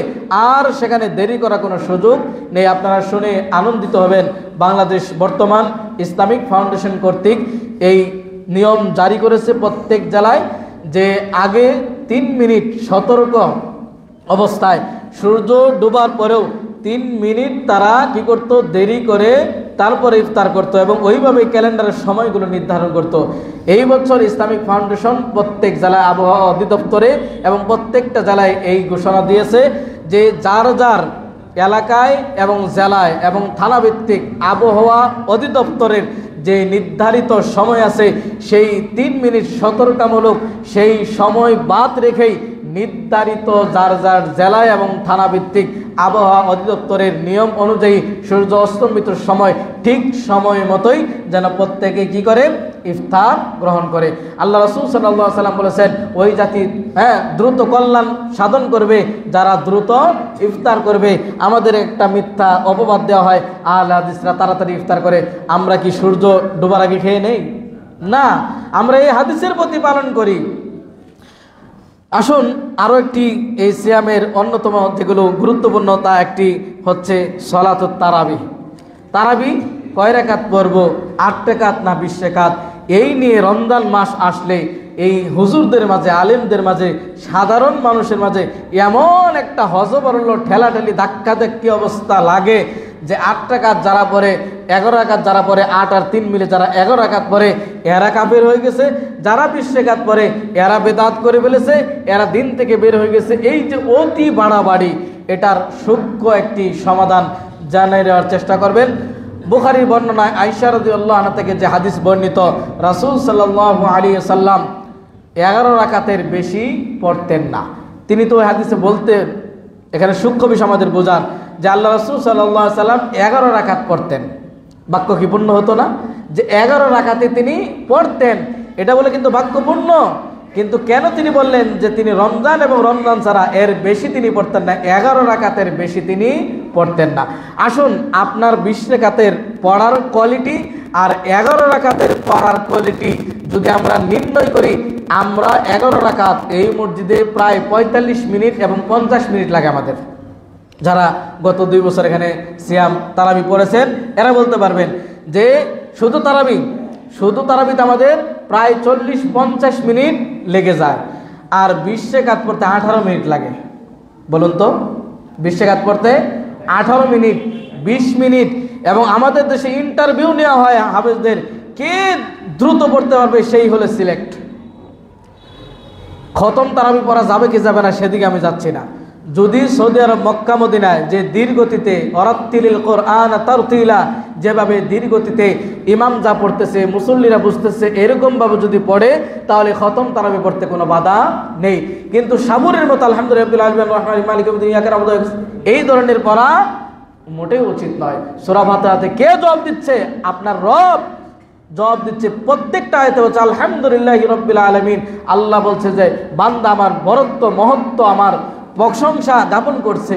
আর সেখানে দেরি করার কোনো সুযোগ নেই। আপনারা শুনে আনন্দিত হবেন, বাংলাদেশ বর্তমান ইসলামিক ফাউন্ডেশন কর্তৃক এই নিয়ম জারি করেছে প্রত্যেক জেলায় যে আগে 3 মিনিট সতর্ক অবস্থায় সূর্য ডুবার পরেও 3 মিনিট তারা কি করত? দেরি করে তারপরে ইফতার করত এবং ওইভাবে ক্যালেন্ডারের সময়গুলো নির্ধারণ করত। এই বছর ইসলামিক ফাউন্ডেশন প্রত্যেক জেলায় আবহাওয়া অধিদপ্তরে এবং প্রত্যেকটা জেলায় এই ঘোষণা দিয়েছে যে যার যার এলাকায় এবং জেলায় এবং থানাভিত্তিক আবহাওয়া অধিদপ্তরের যে নির্ধারিত সময় আছে সেই 3 মিনিট সতর্কতামূলক সেই সময় বাদ রেখেই নির্ধারিত যার যার জেলায় এবং থানাভিত্তিক আবহাওয়া অধিদপ্তরের নিয়ম অনুযায়ী সূর্য অস্তমিত সময় ঠিক সময় মতোই যেন প্রত্যেকে কি করে? ইফতার গ্রহণ করে। আল্লাহ রাসূল সাল্লাল্লাহু আলাইহি ওয়াসাল্লাম বলেছেন ওই জাতি দ্রুত কল্যাণ সাধন করবে যারা দ্রুত ইফতার করবে। আমাদের একটা মিথ্যা অপবাদ দেওয়া হয়, আহলে হাদিসরা তাড়াতাড়ি ইফতার করে। আমরা কি সূর্য ডোবার আগে খেয়ে নেই? না, আমরা এই হাদিসের প্রতি পালন করি। আসুন আরও একটি এই সিয়ামের অন্যতম যেগুলো গুরুত্বপূর্ণ তা একটি হচ্ছে সলাতুত তারাবি। তারাবি কয় রাকাত পড়ব? 8 রাকাত না 20 রাকাত? এই নিয়ে রমজান মাস আসলে এই হুজুরদের মাঝে, আলেমদের মাঝে, সাধারণ মানুষের মাঝে এমন একটা হজবরল ঠেলাঠেলি ধাক্কাধাক্কি অবস্থা লাগে যে 8 রাকাত যারা পড়ে, 11 রাকাত যারা পড়ে, 8 আর 3 মিলে যারা 11 রাকাত পড়ে এরা কাফের হয়ে গেছে, যারা 20 রাকাত পড়ে এরা বেদাত করে ফেলেছে, এরা দিন থেকে বের হয়ে গেছে। এই যে অতি বাড়াবাড়ি, এটার সূক্ষ্ম একটি সমাধান জানিয়ে দেওয়ার চেষ্টা করবেন। বুখারীর বর্ণনায় আয়েশা রাদিয়াল্লাহু আনহা থেকে যে হাদিস বর্ণিত, রাসূল সাল্লাল্লাহু আলাইহি ওয়াসাল্লাম 11 রাকাতের বেশি পড়তেন না। তিনি তো ওই হাদিসে বলতেন, এখানে সূক্ষ্ম বিষয় আমাদের বোঝান যে আল্লাহ রাসূল সাল্লাল্লাহু আলাইহি ওয়াসাল্লাম 11 রাকাত পড়তেন। বাক্য কি পূর্ণ হতো না? যে 11 রাকাতে তিনি পড়তেন, এটা বলে কিন্তু বাক্য পূর্ণ। কিন্তু কেন তিনি বললেন যে তিনি রমজান এবং রমজান ছাড়া এর বেশি তিনি পড়তেন না, 11 রাকাতের বেশি তিনি পড়তেন না? আসুন, আপনার 20 রাকাতের পড়ার কোয়ালিটি আর 11 রাকাতের পড়ার কোয়ালিটি যদি আমরা নির্ণয় করি, আমরা 11 রাকাত এই মসজিদে প্রায় 45 মিনিট এবং 50 মিনিট লাগে আমাদের। যারা গত 2 বছর এখানে সিয়াম তারাবি পড়েছেন এরা বলতে পারবেন যে শুধু তারাবিতে আমাদের প্রায় 40-50 মিনিট লেগে যায়। আর 20 রাকাত পড়তে 18 মিনিট লাগে। বলুন তো, 20 রাকাত পড়তে 18 মিনিট, 20 মিনিট। এবং আমাদের দেশে ইন্টারভিউ নেওয়া হয় হাফেজদের, কে দ্রুত পড়তে পারবে সেই হলে সিলেক্ট। খতম তারাবি পড়া যাবে কি যাবে না সেদিকে আমি যাচ্ছি না। যদি সৌদি আরব মক্কা মদিনায় যে ধীরগতিতে ওয়ারাত্তিলিল কোরআন তারতিলা, যেভাবে ধীরগতিতে ইমাম যা পড়তেছে মুসল্লিরা বুঝতেছে, এরকমভাবে যদি পড়ে তাহলে খতম তারাবি পড়তে কোনো বাধা নেই। কিন্তু সাবুরের মতো আলহামদুলিল্লাহ এই ধরনের পড়া মোটেই উচিত নয়। সূরা ফাতিহাতে কে জবাব দিচ্ছে? আপনার রব জবাব দিচ্ছে। প্রত্যেকটা আয়াতে হচ্ছে আলহামদুলিল্লাহি রাব্বিল আলামিন। আল্লাহ বলছে যে বান্দা আমার বরত্ব মহত্ব আমার প্রশংসা জ্ঞাপন করছে।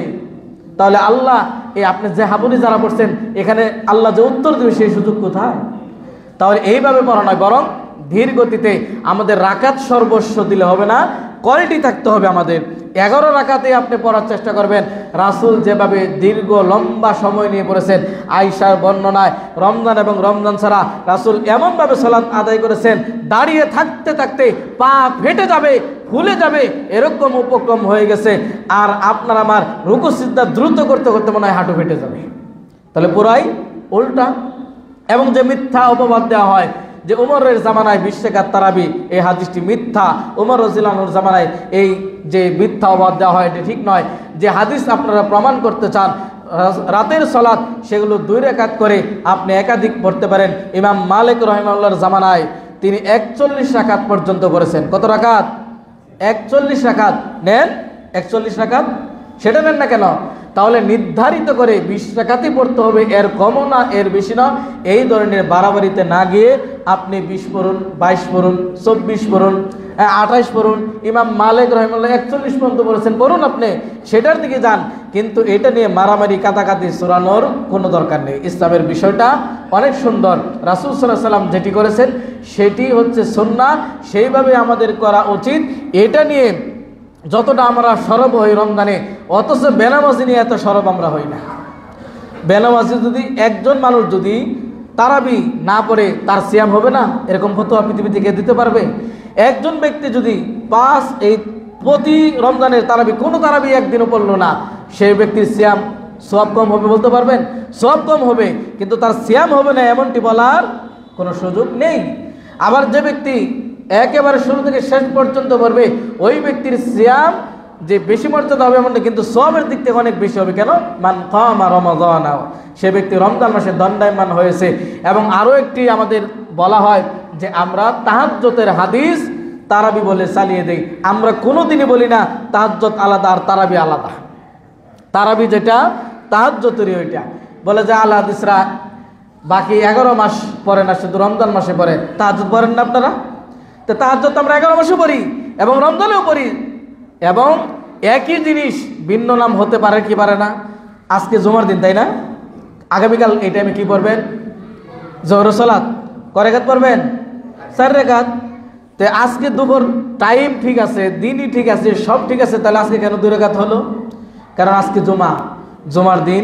তাহলে আল্লাহ এই আপনি যে হাবুরি যারা পড়ছেন এখানে আল্লাহ যে উত্তর দেবে সেই সুযোগ কোথায়? তাহলে এইভাবে পড়া নয়, বরং ধীর গতিতে আমাদের রাকাত সর্বস্ব দিলে হবে না, কোয়ালিটি থাকতে হবে আমাদের। 11 রাকাতে আপনি পড়ার চেষ্টা করবেন। রাসূল যেভাবে দীর্ঘ লম্বা সময় নিয়ে পড়েছেন, আয়েশার বর্ণনায় রমজান এবং রমজান ছাড়া রাসূল এমনভাবে সালাত আদায় করেছেন, দাঁড়িয়ে থাকতে থাকতে পা ফেটে যাবে, ফুলে যাবে, এরকম উপক্রম হয়ে গেছে। আর আপনার আমার রুকু সিজদা দ্রুত করতে করতে মনে হয় হাঁটু ফেটে যাবে। তাহলে পুরাই উল্টা। এবং যে মিথ্যা অপবাদ দেওয়া হয় যে উমরের জামানায় 20 রাকাত তারাবি, এই হাদিসটি মিথ্যা। উমর রাদিয়াল্লাহু আনহুর জামানায় এই যে মিথ্যা অপবাদ দেওয়া হয় এটি ঠিক নয়। যে হাদিস আপনারা প্রমাণ করতে চান রাতের সালাত, সেগুলো 2 রাকাত করে আপনি একাধিক পড়তে পারেন। ইমাম মালিক রাহিমাহুল্লাহর জামানায় তিনি 41 রাকাত পর্যন্ত পড়েছেন। কত রাকাত? 41 রাকাত নেন, 41 রাকাত সেটা নেন না কেন? তাহলে নির্ধারিত করে 20 রাকাতই পড়তে হবে, এর কমও না এর বেশি না। এই ধরনের বাড়াবাড়িতে না গিয়ে আপনি 20 পড়ুন, 22 পড়ুন, 24 পড়ুন, 28 পড়ুন। ইমাম মালিক রাহিমাহুল্লাহ 41 পর্যন্ত পড়েছেন, পড়ুন আপনি, সেটার দিকে যান। কিন্তু এটা নিয়ে মারামারি কাটাকাটি ছড়ানোর কোনো দরকার নেই। ইসলামের বিষয়টা অনেক সুন্দর। রাসূল সাল্লাল্লাহু আলাইহি ওয়াসাল্লাম যেটি করেছেন সেটি হচ্ছে সুন্নাহ, সেইভাবে আমাদের করা উচিত। এটা নিয়ে যতটা আমরা সরব হই রমজানে, অথচ বেনামাজি নিয়ে এত সরব আমরা হই না। বেনামাজি যদি একজন মানুষ যদি তারাবি না পড়ে তার সিয়াম হবে না, এরকম ফতোয়া পৃথিবী থেকে দিতে পারবে? একজন ব্যক্তি যদি প্রতি রমজানের তারাবি, কোনো তারাবি একদিনও পড়লো না, সেই ব্যক্তির সিয়াম সওয়াব কম হবে বলতে পারবেন? সওয়াব কম হবে, কিন্তু তার সিয়াম হবে না এমনটি বলার কোনো সুযোগ নেই। আবার যে ব্যক্তি একেবারে শুরু থেকে শেষ পর্যন্ত পড়বে, ওই ব্যক্তির সিয়াম যে বেশি মর্যাদা হবে এমনটা, কিন্তু সওয়াবের দিক থেকে অনেক বেশি হবে। কেন? মান কামা রমাদান, সে ব্যক্তি রমজান মাসে দণ্ডায়মান হয়েছে। এবং আরও একটি আমাদের বলা হয় যে আমরা তাহাজ্জুদের হাদিস তারাবি বলে চালিয়ে দেই। আমরা কোনো দিনই বলি না তাহাজ্জুদ আলাদা আর তারাবি আলাদা। তারাবি যেটা তাহাজ্জুদেরই ওইটা বলে যে আল হাদিসরা বাকি 11 মাস পড়ে না, শুধু রমজান মাসে পড়ে। তাহাজ্জুদ পড়েন না আপনারা? তো তাহাজ্জুদ আমরা 11 মাসে পড়ি এবং রমজানেও পড়ি, এবং একই জিনিস ভিন্ন নাম হতে পারে কি পারে না? আজকে জুমার দিন, তাই না? আগামীকাল এই টাইমে কি পড়বেন? জোহরের সালাত কয় রাকাত পড়বেন? 4 রাকাত। তো আজকে দুপুর টাইম ঠিক আছে, দিনই ঠিক আছে, সব ঠিক আছে, তাহলে আজকে কেন 2 রাকাত হলো? কারণ আজকে জুমার দিন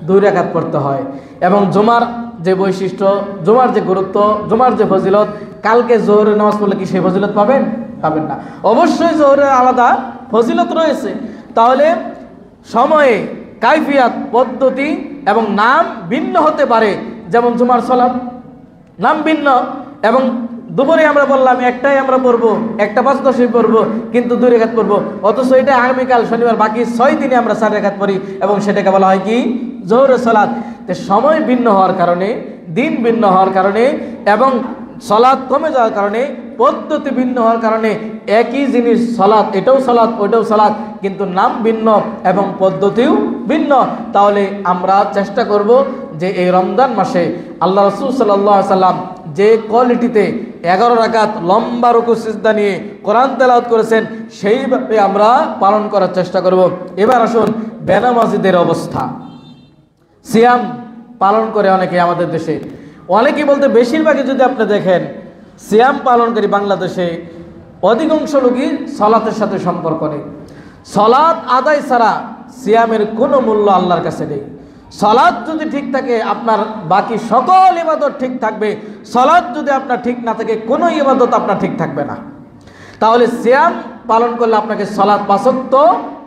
2 রাকাত পড়তে হয়। এবং জুমার যে বৈশিষ্ট্য, জুমার যে গুরুত্ব, জুমার যে ফজিলত, কালকে জোহরের নামাজ পড়লে কি সেই ফজিলত পাবেন? পাবেন না। অবশ্যই জোহরের আলাদা ফজিলত রয়েছে। তাহলে সময়ে, কাইফিয়াত, পদ্ধতি এবং নাম ভিন্ন হতে পারে। যেমন জুমার সালাত নাম ভিন্ন, এবং দুপুরে আমরা বললাম একটাই আমরা পড়বো, একটা 5-10 পড়বো, কিন্তু 2 রাকাত পড়বো, অথচ এটা আগামীকাল শনিবার বাকি 6 দিনে আমরা 4 রাকাত পড়ি, এবং সেটাকে বলা হয় কি জোহরের সালাত। তো সময় ভিন্ন হওয়ার কারণে, দিন ভিন্ন হওয়ার কারণে এবং সালাত কমে যাওয়ার কারণে, পদ্ধতি ভিন্ন হওয়ার কারণে একই জিনিস সালাত, এটাও সালাত ওটাও সালাত, কিন্তু নাম ভিন্ন এবং পদ্ধতিও ভিন্ন। তাহলে আমরা চেষ্টা করব যে এই রমজান মাসে আল্লাহ রাসূল সাল্লাল্লাহু আলাইহি সাল্লাম যে কোয়ালিটিতে 11 রাকাত লম্বা রুকু সিজদা নিয়ে কোরআন তেলাওয়াত করেছেন, সেইভাবে আমরা পালন করার চেষ্টা করব। এবার আসুন বেনামাজিদের অবস্থা। সিয়াম পালন করে অনেকে আমাদের দেশে, অনেকেই বলতে বেশিরভাগই যদি আপনি দেখেন সিয়াম পালনকারী বাংলাদেশে অধিকাংশ লোকই সালাতের সাথে সম্পর্ক নেই। সালাত আদায় ছাড়া সিয়ামের কোনো মূল্য আল্লাহর কাছে নেই। সালাত যদি ঠিক থাকে আপনার বাকি সকল ইবাদত ঠিক থাকবে, সালাত যদি আপনার ঠিক না থাকে কোনো ইবাদত আপনার ঠিক থাকবে না। তাহলে সিয়াম পালন করলে আপনাকে সালাত 5 ওয়াক্ত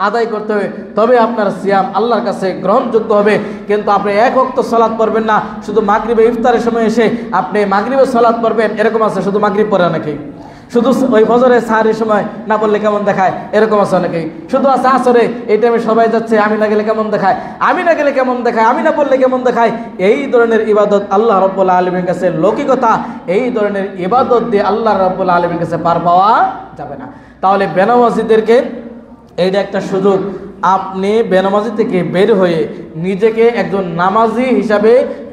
আদায় করতে হবে, তবে আপনার সিয়াম আল্লাহর কাছে গ্রহণযোগ্য হবে। কিন্তু আপনি 1 ওয়াক্ত সালাত পড়বেন না, শুধু মাগরিবে ইফতারের সময় এসে আপনি মাগরিবে সালাত পড়বেন, এরকম আছে। শুধু মাগরিব পড়ে অনেকেই, শুধু ওই ফজরের সাহারির সময় না পড়লে কেমন দেখায়, এরকম আছে অনেকেই। শুধু আছে আসরে এই টাইমে সবাই যাচ্ছে, আমি না গেলে কেমন দেখায়, আমি না গেলে কেমন দেখায়, আমি না পড়লে কেমন দেখায়। এই ধরনের ইবাদত আল্লাহ রাব্বুল আলামিনের কাছে লৌকিকতা, এই ধরনের ইবাদত দিয়ে আল্লাহ রাব্বুল আলামিনের কাছে পার পাওয়া যাবে না। তাহলে বেনামাজিদেরকে এইটা একটা সুযোগ, আপনি বেনামাজি থেকে বের হয়ে নিজেকে একজন নামাজি হিসাবে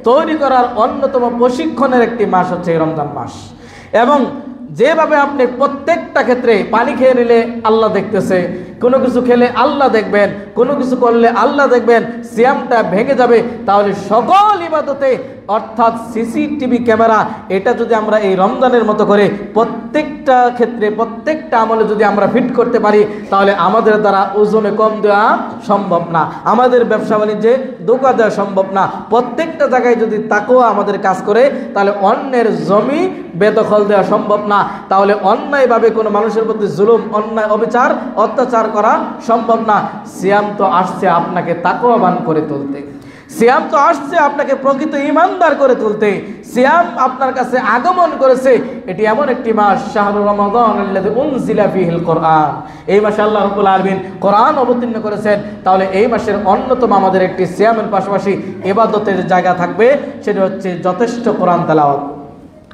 তৈরি করার অন্যতম প্রশিক্ষণের একটি মাস হচ্ছে এই রমজান মাস। এবং যেভাবে আপনি প্রত্যেকটা ক্ষেত্রে পানি খেয়ে নিলে আল্লাহ দেখতেছে, কোনো কিছু খেলে আল্লাহ দেখবেন, কোনো কিছু করলে আল্লাহ দেখবেন, সিয়ামটা ভেঙে যাবে। তাহলে সকল ইবাদতে অর্থাৎ সিসিটিভি ক্যামেরা, এটা যদি আমরা এই রমজানের মতো করে প্রত্যেকটা ক্ষেত্রে প্রত্যেকটা আমলে যদি আমরা ফিট করতে পারি, তাহলে আমাদের দ্বারা ওজনে কম দেওয়া সম্ভব না, আমাদের ব্যবসা বাণিজ্যে ধোঁকা দেওয়া সম্ভব না। প্রত্যেকটা জায়গায় যদি তাকওয়া আমাদের কাজ করে, তাহলে অন্যের জমি বেদখল দেওয়া সম্ভব না, তাহলে অন্যায়ভাবে কোনো মানুষের প্রতি জুলুম, অন্যায়, অবিচার, অত্যাচার করা সম্ভব না। সিয়াম তো আসছে আপনাকে তাকওয়াবান করে তুলতে, সিয়াম তো আসছে আপনাকে প্রকৃত ঈমানদার করে তুলতে। সিয়াম আপনার কাছে আগমন করেছে, এটি এমন একটি মাস, শাহরুর রমাদান আল্লাযী উনজিলা ফীহিল কোরআন, এই মাসে আল্লাহ রাব্বুল আলামিন কোরআন অবতীর্ণ করেছেন। তাহলে এই মাসের অন্যতম আমাদের একটি সিয়ামের পাশাপাশি ইবাদতের জায়গা থাকবে, সেটা হচ্ছে যথেষ্ট কোরআন তেলাওয়াত।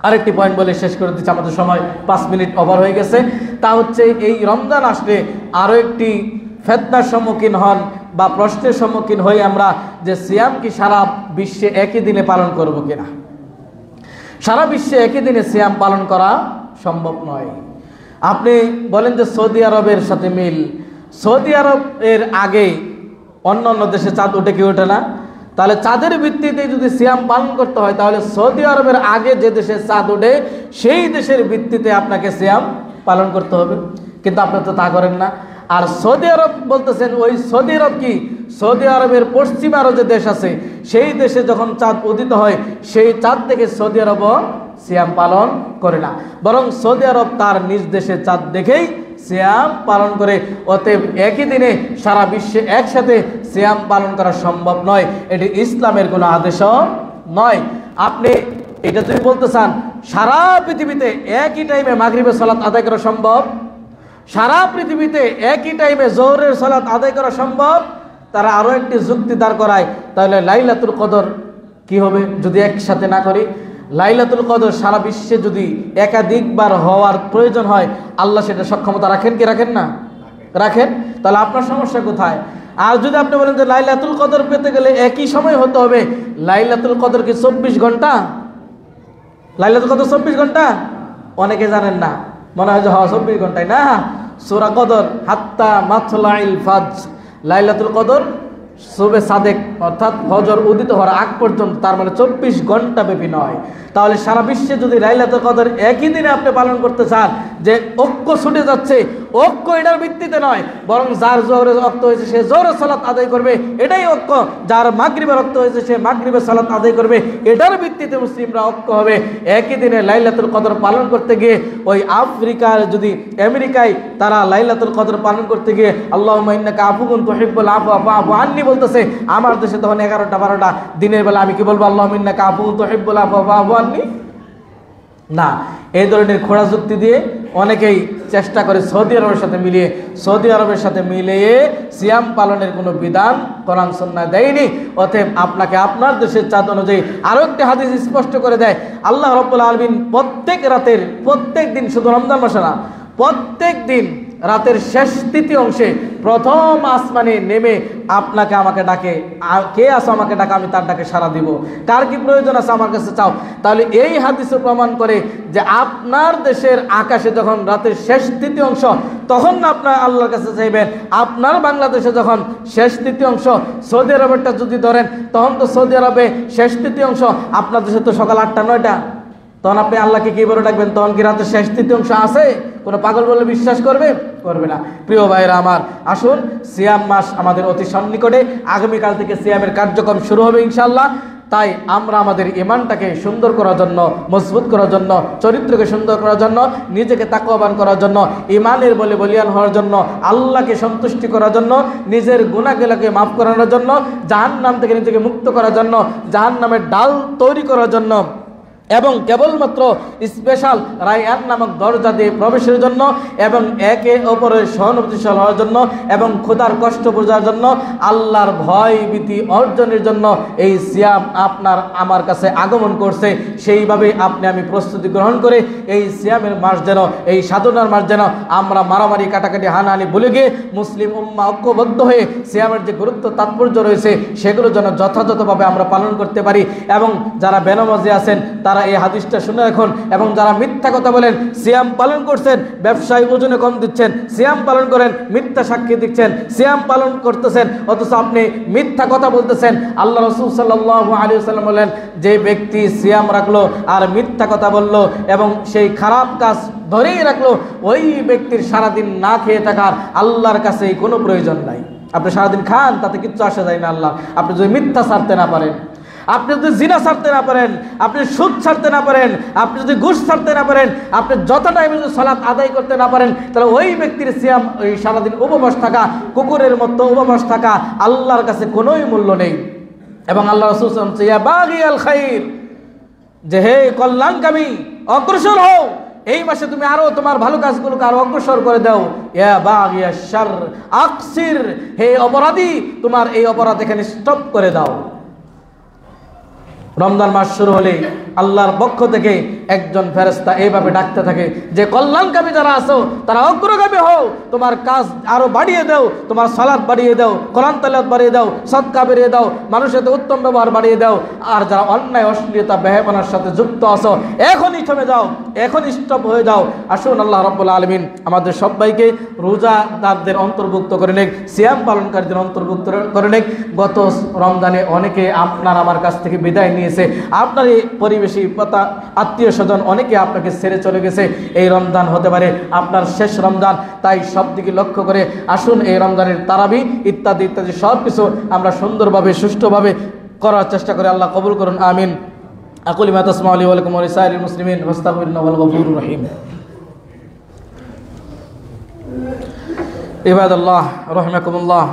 আরেকটি পয়েন্ট বলে শেষ করে দিচ্ছি, আমাদের সময় 5 মিনিট ওভার হয়ে গেছে। তা হচ্ছে এই রমজান আসলে আরও একটি ফিতনার সম্মুখীন হন বা প্রশ্নের সম্মুখীন হই আমরা, যে সিয়াম কি সারা বিশ্বে একই দিনে পালন করব কিনা। সারা বিশ্বে একই দিনে সিয়াম পালন করা সম্ভব নয়। আপনি বলেন যে সৌদি আরবের সাথে মিল, সৌদি আরবের আগে অন্য অন্য দেশে চাঁদ ওঠে কি ওঠে না? তাহলে চাঁদের ভিত্তিতে যদি সিয়াম পালন করতে হয়, তাহলে সৌদি আরবের আগে যে দেশে চাঁদ ওঠে সেই দেশের ভিত্তিতে আপনাকে সিয়াম পালন করতে হবে, কিন্তু আপনি তো তা করেন না। আর সৌদি আরব বলতেছেন, ওই সৌদি আরব কি, সৌদি আরবের পশ্চিমে আরও যে দেশ আছে সেই দেশে যখন চাঁদ উদিত হয় সেই চাঁদ থেকে সৌদি আরব সিয়াম পালন করে না, বরং সৌদি আরব তার নিজ দেশে চাঁদ দেখেই সিয়াম পালন করে। অতএব একই দিনে সারা বিশ্বে একসাথে সিয়াম পালন করা সম্ভব নয়, এটি ইসলামের কোনো আদেশও নয়। আপনি এটা যদি বলতে চান সারা পৃথিবীতে একই টাইমে মাগরিবের সালাত আদায় করা সম্ভব, সারা পৃথিবীতে একই টাইমে জোহরের সালাত আদায় করা সম্ভব, তারা আরও একটি যুক্তি দাঁড় করায়, তাহলে লাইলাতুল কদর কি হবে যদি একসাথে না করি? লাইলাতুল কদর সারা বিশ্বে যদি একাধিকবার হওয়ার প্রয়োজন হয়, আল্লাহ সেটা সক্ষমতা রাখেন কি রাখেন না? রাখেন। তাহলে আপনার সমস্যা কোথায়? আর যদি আপনি বলেন যে লাইলাতুল কদর পেতে গেলে একই সময় হতে হবে, লাইলাতুল কদর কি 24 ঘন্টা? লাইলাতুল কদর 24 ঘন্টা? অনেকে জানেন না, মনে হয় যে 24 ঘন্টায় না। সূরা কদর হাত্তা মাতলাইল ফাজর, লাইলাতুল কদর সুবে সাদেক অর্থাৎ ফজর উদিত হওয়ার আগ পর্যন্ত, তার মানে 24 ঘন্টা ব্যাপী নয়। তাহলে সারা বিশ্বে যদি লাইলাতুল কদর একই দিনে আপনি পালন করতে চান, যে ঐক্য ছুটে যাচ্ছে, ঐক্য এটার ভিত্তিতে নয়, বরং যার জোহরে রক্ত হয়েছে সে জোহরের সালাত আদায় করবে, এটাই ঐক্য। যার মাগরিবে রক্ত হয়েছে সে মাগরিবের সালাত আদায় করবে, এটার ভিত্তিতে মুসলিমরা ঐক্য হবে। একই দিনে লাইলাতুল কদর পালন করতে গিয়ে ওই আফ্রিকার যদি আমেরিকায় তারা লাইলাতুল কদর পালন করতে গিয়ে আল্লাহুম্মা ইন্নাকা আফুউন তুহিব্বুল আফওয়া ফাআফু আন্নী বলতেছে, আমার দেশে তখন 11টা 12টা দিনের বেলা আমি কি বলবো আল্লাহুম্মা ইন্নাকা আফুউন তুহিব্বুল আফওয়া ফাআফু আন্নী? না, এই ধরনের খোঁড়া যুক্তি দিয়ে অনেকেই চেষ্টা করে সৌদি আরবের সাথে মিলিয়ে সিয়াম পালনের কোনো বিধান কোরআন সুন্নাহ দেয়নি। অতএব আপনাকে আপনার দেশের চাঁদ অনুযায়ী আরো একটি হাদিস স্পষ্ট করে দেয়, আল্লাহ রাব্বুল আলামিন প্রত্যেক দিন, শুধু রমজান মাসে না, প্রত্যেক দিন রাতের শেষ তৃতীয় অংশে প্রথম আসমানে নেমে আপনাকে আমাকে ডাকে, কে আসো আমাকে ডাকে, আমি তার ডাকে সাড়া দিব, কার কি প্রয়োজন আছে আমার কাছে চাও। তাহলে এই হাদিসে প্রমাণ করে যে আপনার দেশের আকাশে যখন রাতের শেষ তৃতীয় অংশ, তখন না আপনার আল্লাহর কাছে চাইবেন। আপনার বাংলাদেশে যখন শেষ তৃতীয় অংশ, সৌদি আরবেরটা যদি ধরেন, তখন তো সৌদি আরবে শেষ তৃতীয় অংশ, আপনার দেশে তো সকাল 8টা 9টা, তখন আপনি আল্লাহকে কি বলে ডাকবেন? তখন কি রাতের শেষ তৃতীয় অংশ আছে? কোনো পাগল বলে বিশ্বাস করবে না। প্রিয় ভাইরা আমার, আসুন, সিয়াম মাস আমাদের অতি সন্নিকটে, আগামীকাল থেকে সিয়ামের কার্যক্রম শুরু হবে ইনশাআল্লাহ। তাই আমরা আমাদের ঈমানটাকে সুন্দর করার জন্য, মজবুত করার জন্য, চরিত্রকে সুন্দর করার জন্য, নিজেকে তাকওয়াবান করার জন্য, ঈমানের বলে বলিয়ান হওয়ার জন্য, আল্লাহকে সন্তুষ্টি করার জন্য, নিজের গুনাহগুলোকে মাফ করানোর জন্য, জাহান্নাম থেকে নিজেকে মুক্ত করার জন্য, জাহান্নামের ডাল তৈরি করার জন্য, এবং কেবলমাত্র স্পেশাল রায়্যান নামক দরজা দিয়ে প্রবেশের জন্য, এবং একে অপরের সহানুভূতিশীল হওয়ার জন্য, এবং খোদার কষ্ট বোঝার জন্য, আল্লাহর ভয় ভীতি অর্জনের জন্য এই সিয়াম আপনার আমার কাছে আগমন করছে। সেইভাবে আপনি আমি প্রস্তুতি গ্রহণ করে এই সিয়ামের মাস যেন, এই সাধনার মাস যেন আমরা মারামারি কাটাকাটি হানাহানি ভুলে গিয়ে মুসলিম উম্মাহ ঐক্যবদ্ধ হয়ে সিয়ামের যে গুরুত্ব তাৎপর্য রয়েছে সেগুলো যেন যথাযথভাবে আমরা পালন করতে পারি। এবং যারা বেনামাজি আছেন তারা এই হাদিসটা শুনে রাখুন, এবং যারা মিথ্যা কথা বলেন, সিয়াম পালন করছেন, ব্যবসায় ওজনে কম দিচ্ছেন, সিয়াম পালন করেন, মিথ্যা সাক্ষী দিচ্ছেন, সিয়াম পালন করতেছেন অথচ আপনি মিথ্যা কথা বলতেছেন। আল্লাহ রাসূল সাল্লাল্লাহু আলাইহি ওয়াসাল্লাম বলেন, যে ব্যক্তি সিয়াম রাখলো আর মিথ্যা কথা বলল এবং সেই খারাপ কাজ ধরেই রাখলো, ওই ব্যক্তির সারাদিন না খেয়ে থাকার আল্লাহর কাছে কোনো প্রয়োজন নাই। আপনি সারাদিন খান, তাতে কিচ্ছু আসে যায় না আল্লাহ। আপনি যদি মিথ্যা ছাড়তে না পারেন, আপনি যদি জিনা ছাড়তে না পারেন, আপনি সুদ ছাড়তে না পারেন, আপনি যদি ঘুষ ছাড়তে না পারেন, আপনি যত টাইমে যদি সালাত আদায় করতে না পারেন, তাহলে ওই ব্যক্তির সিয়াম, ওই সারাদিন উপবাস থাকা, কুকুরের মতো উপবাস থাকা আল্লাহর কাছে কোনোই মূল্য নেই। এবং আল্লাহ রাসূল সাল্লাল্লাহু আলাইহি ওয়াসাল্লাম, ইয়া বাগিয়াল খাইর, যে হে কল্যাণকামী, অগ্রসর হও, এই মাসে তুমি আরো তোমার ভালো কাজগুলোকে আরো অগ্রসর করে দাও। ইয়া বাগিয়াশ শার আকসির, হে অপরাধী, তোমার এই অপরাধ এখানে স্টপ করে দাও। রমজান মাস শুরু হলে আল্লাহর পক্ষ থেকে একজন ফেরেশতা এইভাবে ডাকতে থাকে যে কল্যাণকামী যারা আছো তারা অগ্রগামী হও, তোমার কাজ আরো বাড়িয়ে দাও, তোমার সালাত বাড়িয়ে দাও, কোরআন তেলাওয়াত বাড়িয়ে দাও, সদকা বাড়িয়ে দাও, মানুষের সাথে উত্তম ব্যবহার বাড়িয়ে দাও। আর যারা অন্যায় অশ্লীলতা বেহায়াপনার সাথে যুক্ত আছো, এখনই থেমে যাও, এখনই স্টপ হয়ে যাও। আসুন, আল্লাহ রাব্বুল আলামিন আমাদের সবাইকে রোজাদারদের অন্তর্ভুক্ত করে নেক, সিয়াম পালনকারীদের অন্তর্ভুক্ত করে নেক। গত রমজানে অনেকে আপনার আমার কাছ থেকে বিদায় নিয়ে, আপনার এই পরিবেশী আত্মীয় স্বজন অনেকে আপনাকে ছেড়ে চলে গেছে। এই রমজান হতে পারে আপনার শেষ রমজান, তাই সব দিকে লক্ষ্য করে আসুন এই রমজানের তারাবি ইত্যাদি ইত্যাদি সব কিছু আমরা সুন্দরভাবে সুষ্ঠুভাবে করার চেষ্টা করে। আল্লাহ কবুল করুন, আমিন। আকুলি মা তাসমাউ লি ওয়া লাকুম ওয়া লিসাইরিল মুসলিমিন ওয়াস্তাগফিরুল্লাহ ওয়াল গফুরুর রহিম। ইবাদাল্লাহ রাহিমাকুমুল্লাহ।